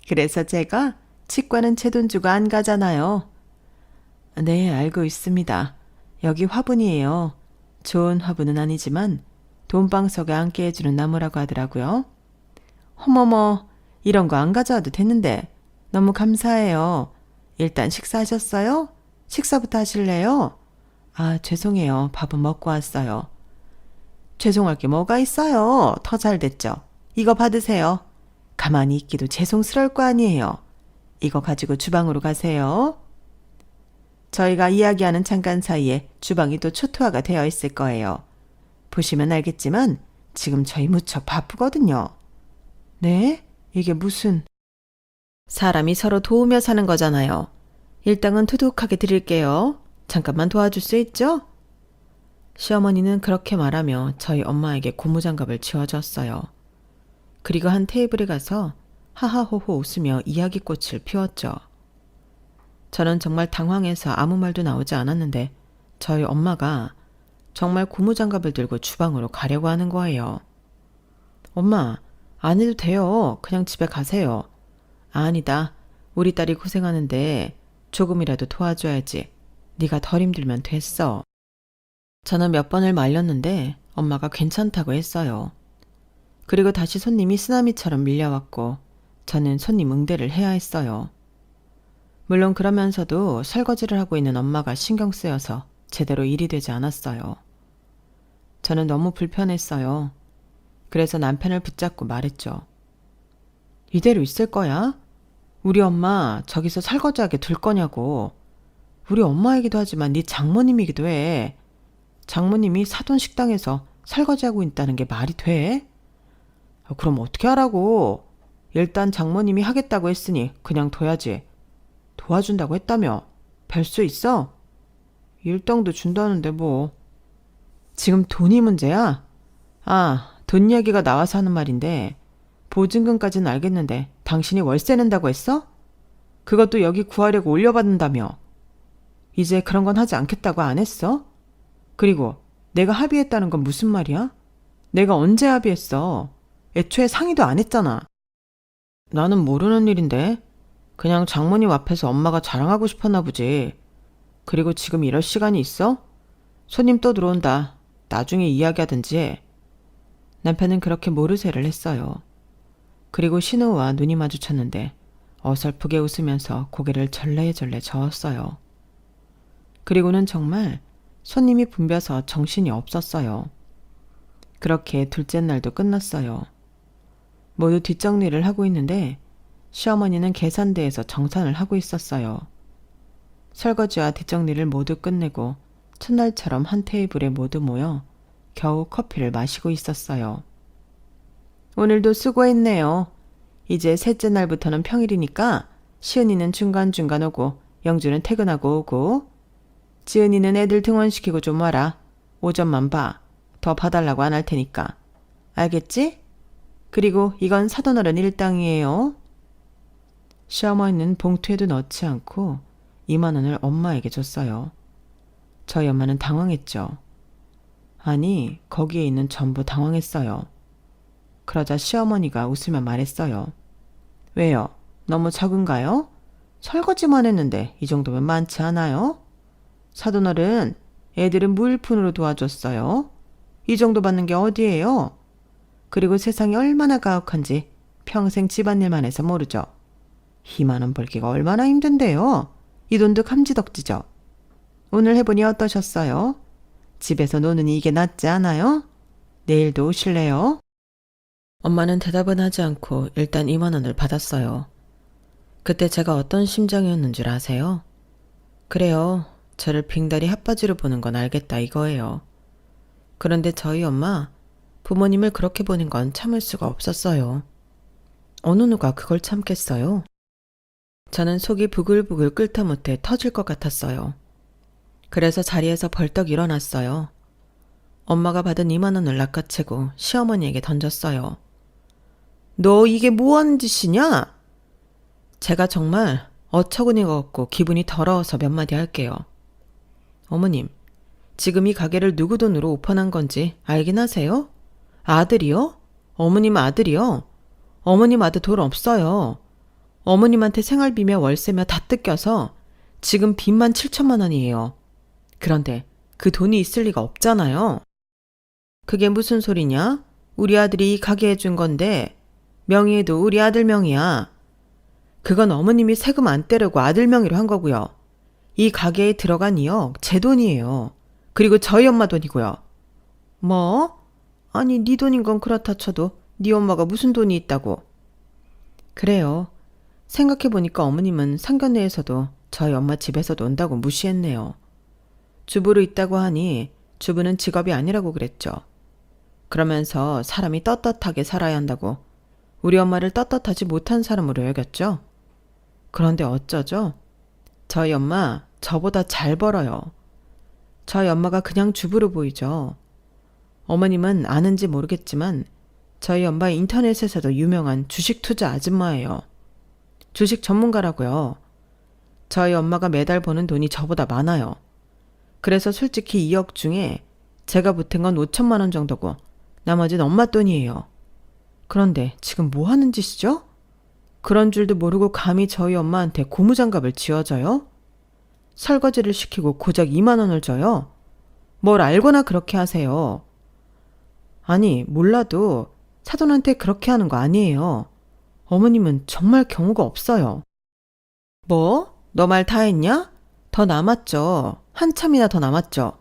그래서 제가 치과는 제 돈 주고 안 가잖아요. 네, 알고 있습니다. 여기 화분이에요. 좋은 화분은 아니지만 돈방석에 앉게 해주는 나무라고 하더라고요. 어머머, 이런 거 안 가져와도 되는데 너무 감사해요. 일단 식사하셨어요? 식사부터 하실래요? 아, 죄송해요. 밥은 먹고 왔어요. 죄송할 게 뭐가 있어요. 더 잘 됐죠. 이거 받으세요. 가만히 있기도 죄송스러울 거 아니에요. 이거 가지고 주방으로 가세요. 저희가 이야기하는 잠깐 사이에 주방이 또 초토화가 되어 있을 거예요. 보시면 알겠지만 지금 저희 무척 바쁘거든요. 네? 이게 무슨... 사람이 서로 도우며 사는 거잖아요. 일당은 두둑하게 드릴게요. 잠깐만 도와줄 수 있죠? 시어머니는 그렇게 말하며 저희 엄마에게 고무장갑을 쥐어줬어요. 그리고 한 테이블에 가서 하하호호 웃으며 이야기꽃을 피웠죠. 저는 정말 당황해서 아무 말도 나오지 않았는데 저희 엄마가 정말 고무장갑을 들고 주방으로 가려고 하는 거예요. 엄마, 안 해도 돼요. 그냥 집에 가세요. 아니다. 우리 딸이 고생하는데 조금이라도 도와줘야지. 네가 덜 힘들면 됐어. 저는 몇 번을 말렸는데 엄마가 괜찮다고 했어요. 그리고 다시 손님이 쓰나미처럼 밀려왔고 저는 손님 응대를 해야 했어요. 물론 그러면서도 설거지를 하고 있는 엄마가 신경 쓰여서 제대로 일이 되지 않았어요. 저는 너무 불편했어요. 그래서 남편을 붙잡고 말했죠. 이대로 있을 거야? 우리 엄마 저기서 설거지하게 둘 거냐고. 우리 엄마이기도 하지만 네 장모님이기도 해. 장모님이 사돈 식당에서 설거지하고 있다는 게 말이 돼? 그럼 어떻게 하라고? 일단 장모님이 하겠다고 했으니 그냥 둬야지. 도와준다고 했다며? 별 수 있어? 일당도 준다는데 뭐. 지금 돈이 문제야? 아, 돈 이야기가 나와서 하는 말인데 보증금까지는 알겠는데 당신이 월세 낸다고 했어? 그것도 여기 구하려고 올려받는다며. 이제 그런 건 하지 않겠다고 안 했어? 그리고 내가 합의했다는 건 무슨 말이야? 내가 언제 합의했어? 애초에 상의도 안 했잖아. 나는 모르는 일인데 그냥 장모님 앞에서 엄마가 자랑하고 싶었나 보지. 그리고 지금 이럴 시간이 있어? 손님 또 들어온다. 나중에 이야기하든지 해. 남편은 그렇게 모르쇠를 했어요. 그리고 신우와 눈이 마주쳤는데 어설프게 웃으면서 고개를 절레절레 저었어요. 그리고는 정말 손님이 붐벼서 정신이 없었어요. 그렇게 둘째 날도 끝났어요. 모두 뒷정리를 하고 있는데 시어머니는 계산대에서 정산을 하고 있었어요. 설거지와 뒷정리를 모두 끝내고 첫날처럼 한 테이블에 모두 모여 겨우 커피를 마시고 있었어요. 오늘도 수고했네요. 이제 셋째 날부터는 평일이니까 시은이는 중간중간 오고 영주는 퇴근하고 오고 지은이는 애들 등원시키고 좀 와라. 오전만 봐. 더 봐달라고 안 할 테니까. 알겠지? 그리고 이건 사돈어른 일당이에요. 시어머니는 봉투에도 넣지 않고 2만 원을 엄마에게 줬어요. 저희 엄마는 당황했죠. 아니, 거기에 있는 전부 당황했어요. 그러자 시어머니가 웃으며 말했어요. 왜요? 너무 적은가요? 설거지만 했는데 이 정도면 많지 않아요? 사돈어른, 애들은 무일푼으로 도와줬어요. 이 정도 받는 게 어디예요? 그리고 세상이 얼마나 가혹한지 평생 집안일만 해서 모르죠. 2만 원 벌기가 얼마나 힘든데요. 이 돈도 감지덕지죠. 오늘 해보니 어떠셨어요? 집에서 노느니 이게 낫지 않아요? 내일도 오실래요? 엄마는 대답은 하지 않고 일단 2만 원을 받았어요. 그때 제가 어떤 심정이었는 줄 아세요? 그래요. 저를 빙다리 핫바지로 보는 건 알겠다 이거예요. 그런데 저희 엄마, 부모님을 그렇게 보는 건 참을 수가 없었어요. 어느 누가 그걸 참겠어요? 저는 속이 부글부글 끓다 못해 터질 것 같았어요. 그래서 자리에서 벌떡 일어났어요. 엄마가 받은 2만 원을 낚아채고 시어머니에게 던졌어요. 너 이게 뭐하는 짓이냐? 제가 정말 어처구니가 없고 기분이 더러워서 몇 마디 할게요. 어머님, 지금 이 가게를 누구 돈으로 오픈한 건지 알긴 하세요? 아들이요? 어머님 아들이요? 어머님 아들 돈 없어요. 어머님한테 생활비며 월세며 다 뜯겨서 지금 빚만 7천만 원이에요. 그런데 그 돈이 있을 리가 없잖아요. 그게 무슨 소리냐? 우리 아들이 이 가게 해준 건데 명의에도 우리 아들 명의야. 그건 어머님이 세금 안 떼려고 아들 명의로 한 거고요. 이 가게에 들어간 2억 제 돈이에요. 그리고 저희 엄마 돈이고요. 뭐? 아니 네 돈인 건 그렇다 쳐도 네 엄마가 무슨 돈이 있다고. 그래요. 생각해보니까 어머님은 상견례에서도 저희 엄마 집에서도 온다고 무시했네요. 주부로 있다고 하니 주부는 직업이 아니라고 그랬죠. 그러면서 사람이 떳떳하게 살아야 한다고 우리 엄마를 떳떳하지 못한 사람으로 여겼죠. 그런데 어쩌죠? 저희 엄마 저보다 잘 벌어요. 저희 엄마가 그냥 주부로 보이죠. 어머님은 아는지 모르겠지만 저희 엄마 인터넷에서도 유명한 주식 투자 아줌마예요. 주식 전문가라고요. 저희 엄마가 매달 버는 돈이 저보다 많아요. 그래서 솔직히 2억 중에 제가 보탠 건 5천만 원 정도고 나머지는 엄마 돈이에요. 그런데 지금 뭐 하는 짓이죠? 그런 줄도 모르고 감히 저희 엄마한테 고무장갑을 쥐어줘요? 설거지를 시키고 고작 2만 원을 줘요? 뭘 알거나 그렇게 하세요. 아니, 몰라도 사돈한테 그렇게 하는 거 아니에요. 어머님은 정말 경우가 없어요. 뭐? 너 말 다 했냐? 더 남았죠. 한참이나 더 남았죠.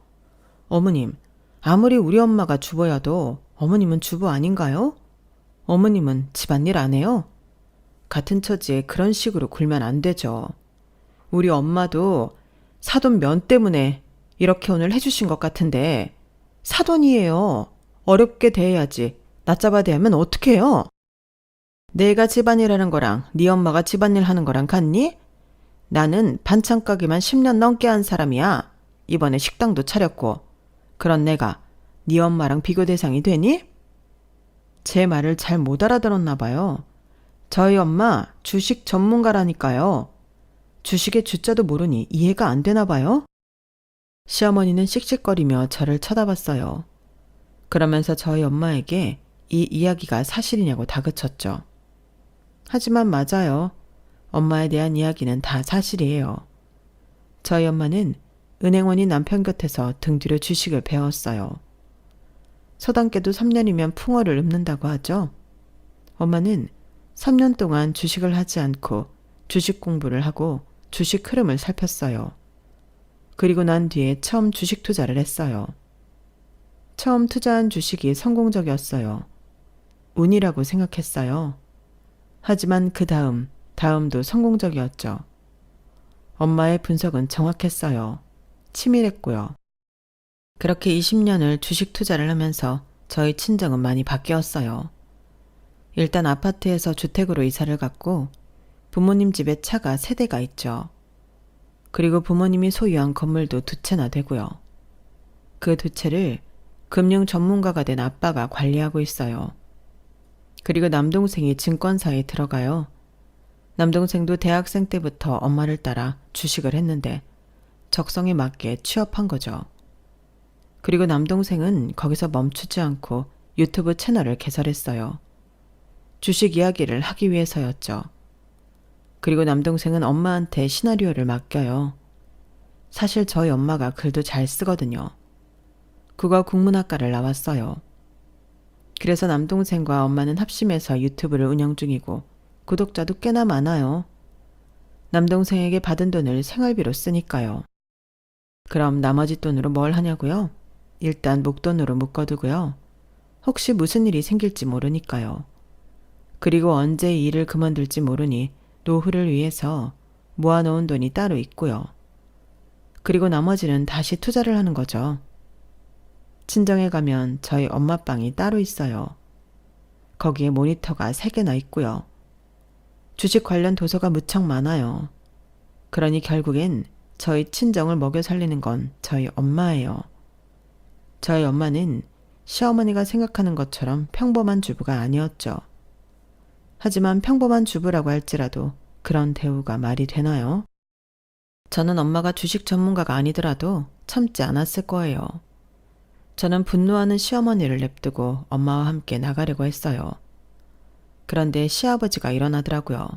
어머님, 아무리 우리 엄마가 주부여도 어머님은 주부 아닌가요? 어머님은 집안일 안 해요? 같은 처지에 그런 식으로 굴면 안 되죠. 우리 엄마도 사돈 면 때문에 이렇게 오늘 해주신 것 같은데 사돈이에요. 어렵게 대해야지. 낮잡아 대하면 어떡해요? 내가 집안일 하는 거랑 네 엄마가 집안일 하는 거랑 같니? 나는 반찬 가게만 10년 넘게 한 사람이야. 이번에 식당도 차렸고. 그런 내가 네 엄마랑 비교 대상이 되니? 제 말을 잘 못 알아들었나 봐요. 저희 엄마 주식 전문가라니까요. 주식의 주자도 모르니 이해가 안 되나 봐요. 시어머니는 씩씩거리며 저를 쳐다봤어요. 그러면서 저희 엄마에게 이 이야기가 사실이냐고 다그쳤죠. 하지만 맞아요. 엄마에 대한 이야기는 다 사실이에요. 저희 엄마는 은행원인 남편 곁에서 등 뒤로 주식을 배웠어요. 서당계도 3년이면 풍어를 읊는다고 하죠. 엄마는 3년 동안 주식을 하지 않고 주식 공부를 하고 주식 흐름을 살폈어요. 그리고 난 뒤에 처음 주식 투자를 했어요. 처음 투자한 주식이 성공적이었어요. 운이라고 생각했어요. 하지만 그 다음도 성공적이었죠. 엄마의 분석은 정확했어요. 치밀했고요. 그렇게 20년을 주식 투자를 하면서 저희 친정은 많이 바뀌었어요. 일단 아파트에서 주택으로 이사를 갔고 부모님 집에 차가 3대가 있죠. 그리고 부모님이 소유한 건물도 2채나 되고요. 그 2채를 금융 전문가가 된 아빠가 관리하고 있어요. 그리고 남동생이 증권사에 들어가요. 남동생도 대학생 때부터 엄마를 따라 주식을 했는데 적성에 맞게 취업한 거죠. 그리고 남동생은 거기서 멈추지 않고 유튜브 채널을 개설했어요. 주식 이야기를 하기 위해서였죠. 그리고 남동생은 엄마한테 시나리오를 맡겨요. 사실 저희 엄마가 글도 잘 쓰거든요. 국어 국문학과를 나왔어요. 그래서 남동생과 엄마는 합심해서 유튜브를 운영 중이고 구독자도 꽤나 많아요. 남동생에게 받은 돈을 생활비로 쓰니까요. 그럼 나머지 돈으로 뭘 하냐고요? 일단 목돈으로 묶어두고요. 혹시 무슨 일이 생길지 모르니까요. 그리고 언제 이 일을 그만둘지 모르니 노후를 위해서 모아놓은 돈이 따로 있고요. 그리고 나머지는 다시 투자를 하는 거죠. 친정에 가면 저희 엄마 방이 따로 있어요. 거기에 모니터가 3개나 있고요. 주식 관련 도서가 무척 많아요. 그러니 결국엔 저희 친정을 먹여 살리는 건 저희 엄마예요. 저희 엄마는 시어머니가 생각하는 것처럼 평범한 주부가 아니었죠. 하지만 평범한 주부라고 할지라도 그런 대우가 말이 되나요? 저는 엄마가 주식 전문가가 아니더라도 참지 않았을 거예요. 저는 분노하는 시어머니를 냅두고 엄마와 함께 나가려고 했어요. 그런데 시아버지가 일어나더라고요.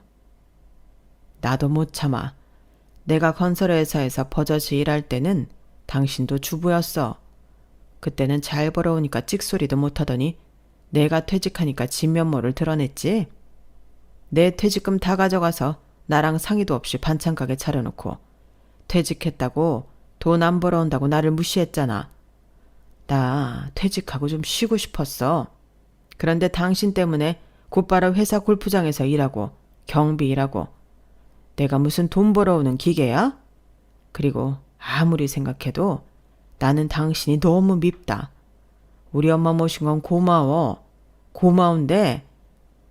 나도 못 참아. 내가 건설회사에서 버젓이 일할 때는 당신도 주부였어. 그때는 잘 벌어오니까 찍소리도 못하더니 내가 퇴직하니까 진면모를 드러냈지. 내 퇴직금 다 가져가서 나랑 상의도 없이 반찬가게 차려놓고 퇴직했다고 돈 안 벌어온다고 나를 무시했잖아. 나 퇴직하고 좀 쉬고 싶었어. 그런데 당신 때문에 곧바로 회사 골프장에서 일하고 경비라고. 내가 무슨 돈 벌어오는 기계야? 그리고 아무리 생각해도 나는 당신이 너무 밉다. 우리 엄마 모신 건 고마워. 고마운데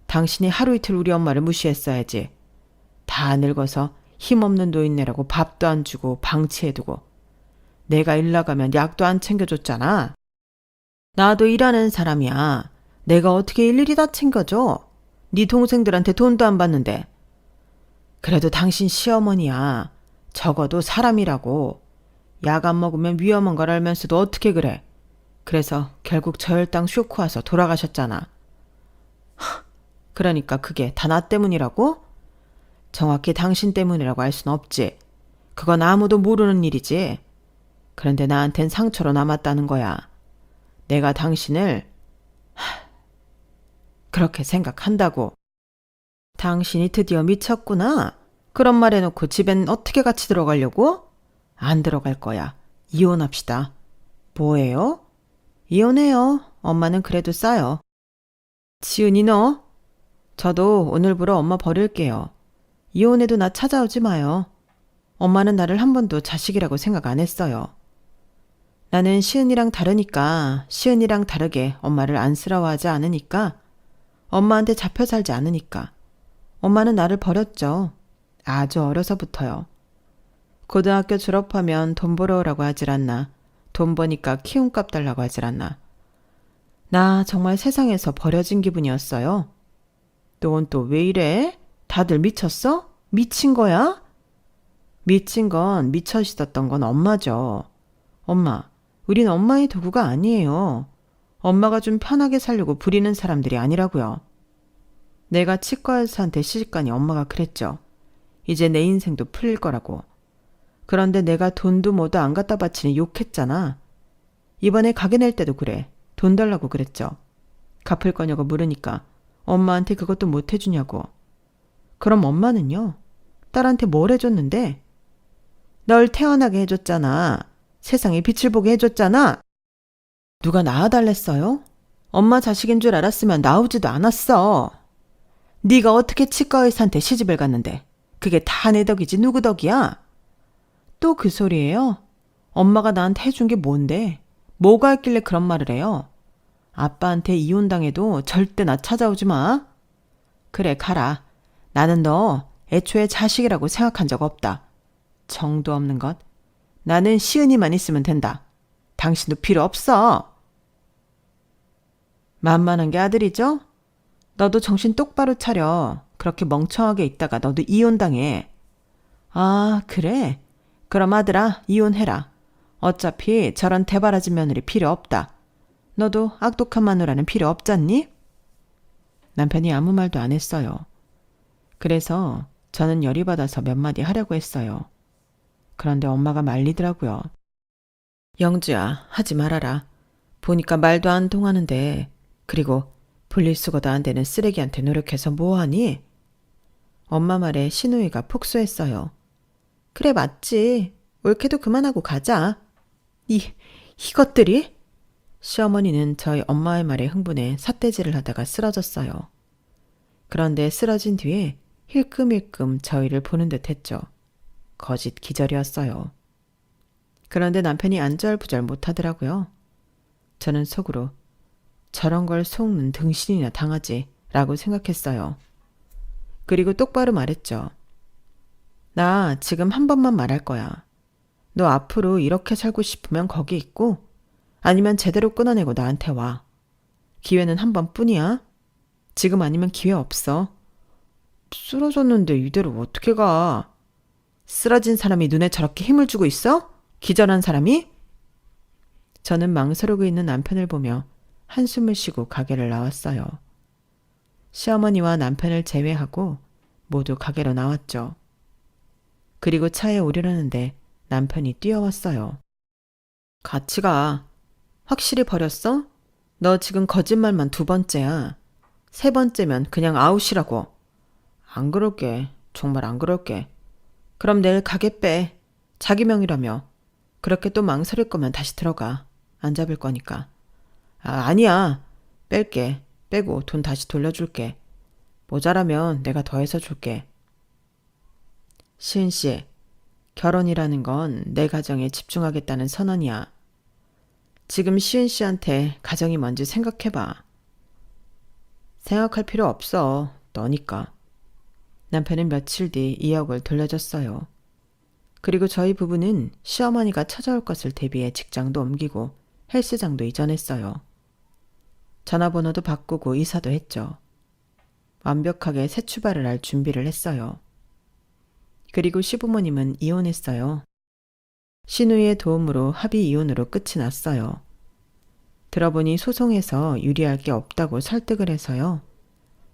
당신이 하루 이틀 우리 엄마를 무시했어야지. 다 늙어서 힘없는 노인네라고 밥도 안 주고 방치해두고 내가 일 나가면 약도 안 챙겨줬잖아. 나도 일하는 사람이야. 내가 어떻게 일일이 다 챙겨줘? 네 동생들한테 돈도 안 받는데. 그래도 당신 시어머니야. 적어도 사람이라고. 약 안 먹으면 위험한 걸 알면서도 어떻게 그래. 그래서 결국 저혈당 쇼크 와서 돌아가셨잖아. 그러니까 그게 다 나 때문이라고? 정확히 당신 때문이라고 할 순 없지. 그건 아무도 모르는 일이지. 그런데 나한텐 상처로 남았다는 거야. 내가 당신을 그렇게 생각한다고. 당신이 드디어 미쳤구나. 그런 말 해놓고 집엔 어떻게 같이 들어가려고? 안 들어갈 거야. 이혼합시다. 뭐예요? 이혼해요. 엄마는 그래도 싸요. 지은이 너? 저도 오늘부로 엄마 버릴게요. 이혼해도 나 찾아오지 마요. 엄마는 나를 한 번도 자식이라고 생각 안 했어요. 나는 시은이랑 다르니까, 시은이랑 다르게 엄마를 안쓰러워하지 않으니까, 엄마한테 잡혀 살지 않으니까. 엄마는 나를 버렸죠. 아주 어려서부터요. 고등학교 졸업하면 돈 벌어오라고 하질 않나. 돈 버니까 키움값 달라고 하질 않나. 나 정말 세상에서 버려진 기분이었어요. 넌 또 왜 이래? 다들 미쳤어? 미친 거야? 미친 건 미쳐 있었던 건 엄마죠. 엄마, 우린 엄마의 도구가 아니에요. 엄마가 좀 편하게 살려고 부리는 사람들이 아니라고요. 내가 치과 의사한테 시집가니 엄마가 그랬죠. 이제 내 인생도 풀릴 거라고. 그런데 내가 돈도 뭐도 안 갖다 바치니 욕했잖아. 이번에 가게 낼 때도 그래. 돈 달라고 그랬죠. 갚을 거냐고 물으니까 엄마한테 그것도 못 해주냐고. 그럼 엄마는요? 딸한테 뭘 해줬는데? 널 태어나게 해줬잖아. 세상에 빛을 보게 해줬잖아. 누가 낳아달랬어요? 엄마 자식인 줄 알았으면 나오지도 않았어. 네가 어떻게 치과 의사한테 시집을 갔는데 그게 다 내 덕이지 누구 덕이야? 또 그 소리예요? 엄마가 나한테 해준 게 뭔데? 뭐가 있길래 그런 말을 해요? 아빠한테 이혼당해도 절대 나 찾아오지 마. 그래 가라. 나는 너 애초에 자식이라고 생각한 적 없다. 정도 없는 것. 나는 시은이만 있으면 된다. 당신도 필요 없어. 만만한 게 아들이죠? 너도 정신 똑바로 차려. 그렇게 멍청하게 있다가 너도 이혼당해. 아, 그래? 그럼 아들아, 이혼해라. 어차피 저런 대바라진 며느리 필요 없다. 너도 악독한 마누라는 필요 없잖니? 남편이 아무 말도 안 했어요. 그래서 저는 열이 받아서 몇 마디 하려고 했어요. 그런데 엄마가 말리더라고요. 영주야, 하지 말아라. 보니까 말도 안 통하는데, 그리고 분리수거도 안 되는 쓰레기한테 노력해서 뭐하니? 엄마 말에 신우이가 폭소했어요. 그래 맞지. 올케도 그만하고 가자. 이것들이? 시어머니는 저희 엄마의 말에 흥분해 삿대질을 하다가 쓰러졌어요. 그런데 쓰러진 뒤에 힐끔힐끔 저희를 보는 듯 했죠. 거짓 기절이었어요. 그런데 남편이 안절부절 못하더라고요. 저는 속으로 저런 걸 속는 등신이나 당하지 라고 생각했어요. 그리고 똑바로 말했죠. 나 지금 한 번만 말할 거야. 너 앞으로 이렇게 살고 싶으면 거기 있고 아니면 제대로 끊어내고 나한테 와. 기회는 한 번뿐이야. 지금 아니면 기회 없어. 쓰러졌는데 이대로 어떻게 가? 쓰러진 사람이 눈에 저렇게 힘을 주고 있어? 기절한 사람이? 저는 망설이고 있는 남편을 보며 한숨을 쉬고 가게를 나왔어요. 시어머니와 남편을 제외하고 모두 가게로 나왔죠. 그리고 차에 오르려는데 남편이 뛰어왔어요. 같이 가. 확실히 버렸어? 너 지금 거짓말만 2번째야. 3번째면 그냥 아웃이라고. 안 그럴게. 정말 안 그럴게. 그럼 내일 가게 빼. 자기 명의라며. 그렇게 또 망설일 거면 다시 들어가. 안 잡을 거니까. 아니야. 뺄게. 빼고 돈 다시 돌려줄게. 모자라면 내가 더해서 줄게. 시은 씨, 결혼이라는 건 내 가정에 집중하겠다는 선언이야. 지금 시은 씨한테 가정이 뭔지 생각해봐. 생각할 필요 없어. 너니까. 남편은 며칠 뒤 2억을 돌려줬어요. 그리고 저희 부부는 시어머니가 찾아올 것을 대비해 직장도 옮기고 헬스장도 이전했어요. 전화번호도 바꾸고 이사도 했죠. 완벽하게 새 출발을 할 준비를 했어요. 그리고 시부모님은 이혼했어요. 시누이의 도움으로 합의 이혼으로 끝이 났어요. 들어보니 소송에서 유리할 게 없다고 설득을 해서요.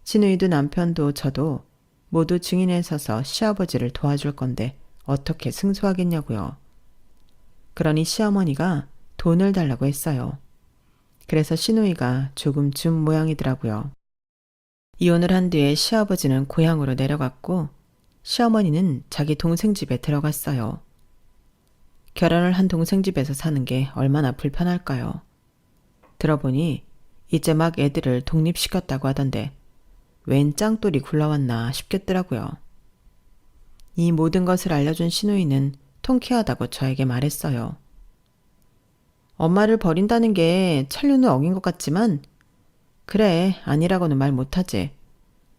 시누이도 남편도 저도 모두 증인에 서서 시아버지를 도와줄 건데 어떻게 승소하겠냐고요. 그러니 시어머니가 돈을 달라고 했어요. 그래서 시누이가 조금 준 모양이더라고요. 이혼을 한 뒤에 시아버지는 고향으로 내려갔고 시어머니는 자기 동생 집에 들어갔어요. 결혼을 한 동생 집에서 사는 게 얼마나 불편할까요? 들어보니 이제 막 애들을 독립시켰다고 하던데 웬 짱돌이 굴러왔나 싶겠더라고요. 이 모든 것을 알려준 시누이는 통쾌하다고 저에게 말했어요. 엄마를 버린다는 게 천륜을 어긴 것 같지만 그래, 아니라고는 말 못하지.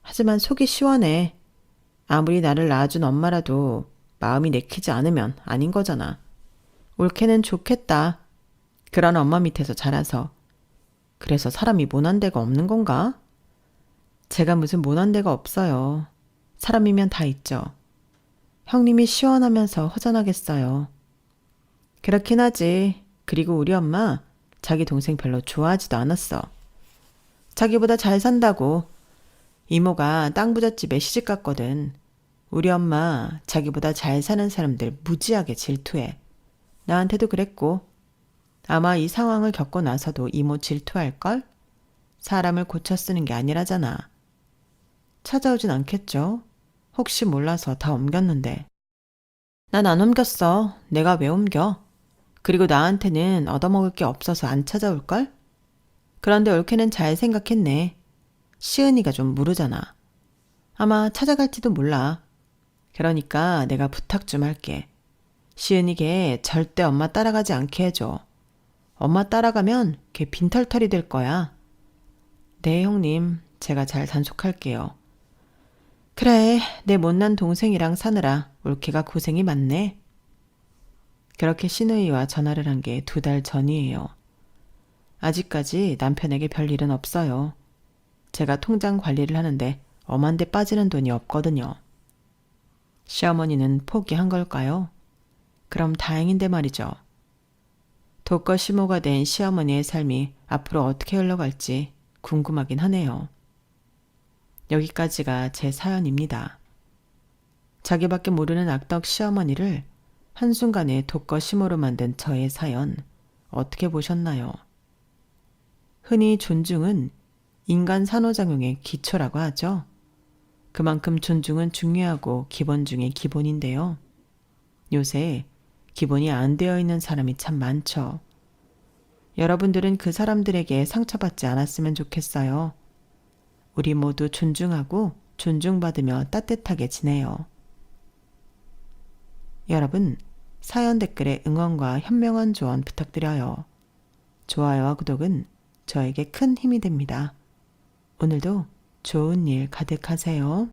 하지만 속이 시원해. 아무리 나를 낳아준 엄마라도 마음이 내키지 않으면 아닌 거잖아. 옳게는 좋겠다. 그런 엄마 밑에서 자라서. 그래서 사람이 모난 데가 없는 건가? 제가 무슨 모난 데가 없어요. 사람이면 다 있죠. 형님이 시원하면서 허전하겠어요. 그렇긴 하지. 그리고 우리 엄마 자기 동생 별로 좋아하지도 않았어. 자기보다 잘 산다고. 이모가 땅 부잣집에 시집 갔거든. 우리 엄마 자기보다 잘 사는 사람들 무지하게 질투해. 나한테도 그랬고. 아마 이 상황을 겪고 나서도 이모 질투할걸? 사람을 고쳐 쓰는 게 아니라잖아. 찾아오진 않겠죠? 혹시 몰라서 다 옮겼는데. 난 안 옮겼어. 내가 왜 옮겨? 그리고 나한테는 얻어먹을 게 없어서 안 찾아올걸? 그런데 옳게는 잘 생각했네. 시은이가 좀 무르잖아. 아마 찾아갈지도 몰라. 그러니까 내가 부탁 좀 할게. 시은이 걔 절대 엄마 따라가지 않게 해줘. 엄마 따라가면 걔 빈털털이 될 거야. 네, 형님. 제가 잘 단속할게요. 그래, 내 못난 동생이랑 사느라 옳게가 고생이 많네. 그렇게 시누이와 전화를 한 게 2달 전이에요. 아직까지 남편에게 별일은 없어요. 제가 통장 관리를 하는데 엄한데 빠지는 돈이 없거든요. 시어머니는 포기한 걸까요? 그럼 다행인데 말이죠. 독거 시모가 된 시어머니의 삶이 앞으로 어떻게 흘러갈지 궁금하긴 하네요. 여기까지가 제 사연입니다. 자기밖에 모르는 악덕 시어머니를 한순간에 독거 시모로 만든 저의 사연 어떻게 보셨나요? 흔히 존중은 인간 산후작용의 기초라고 하죠. 그만큼 존중은 중요하고 기본 중의 기본인데요. 요새 기본이 안 되어 있는 사람이 참 많죠. 여러분들은 그 사람들에게 상처받지 않았으면 좋겠어요. 우리 모두 존중하고 존중받으며 따뜻하게 지내요. 여러분, 사연 댓글에 응원과 현명한 조언 부탁드려요. 좋아요와 구독은 저에게 큰 힘이 됩니다. 오늘도 좋은 일 가득하세요.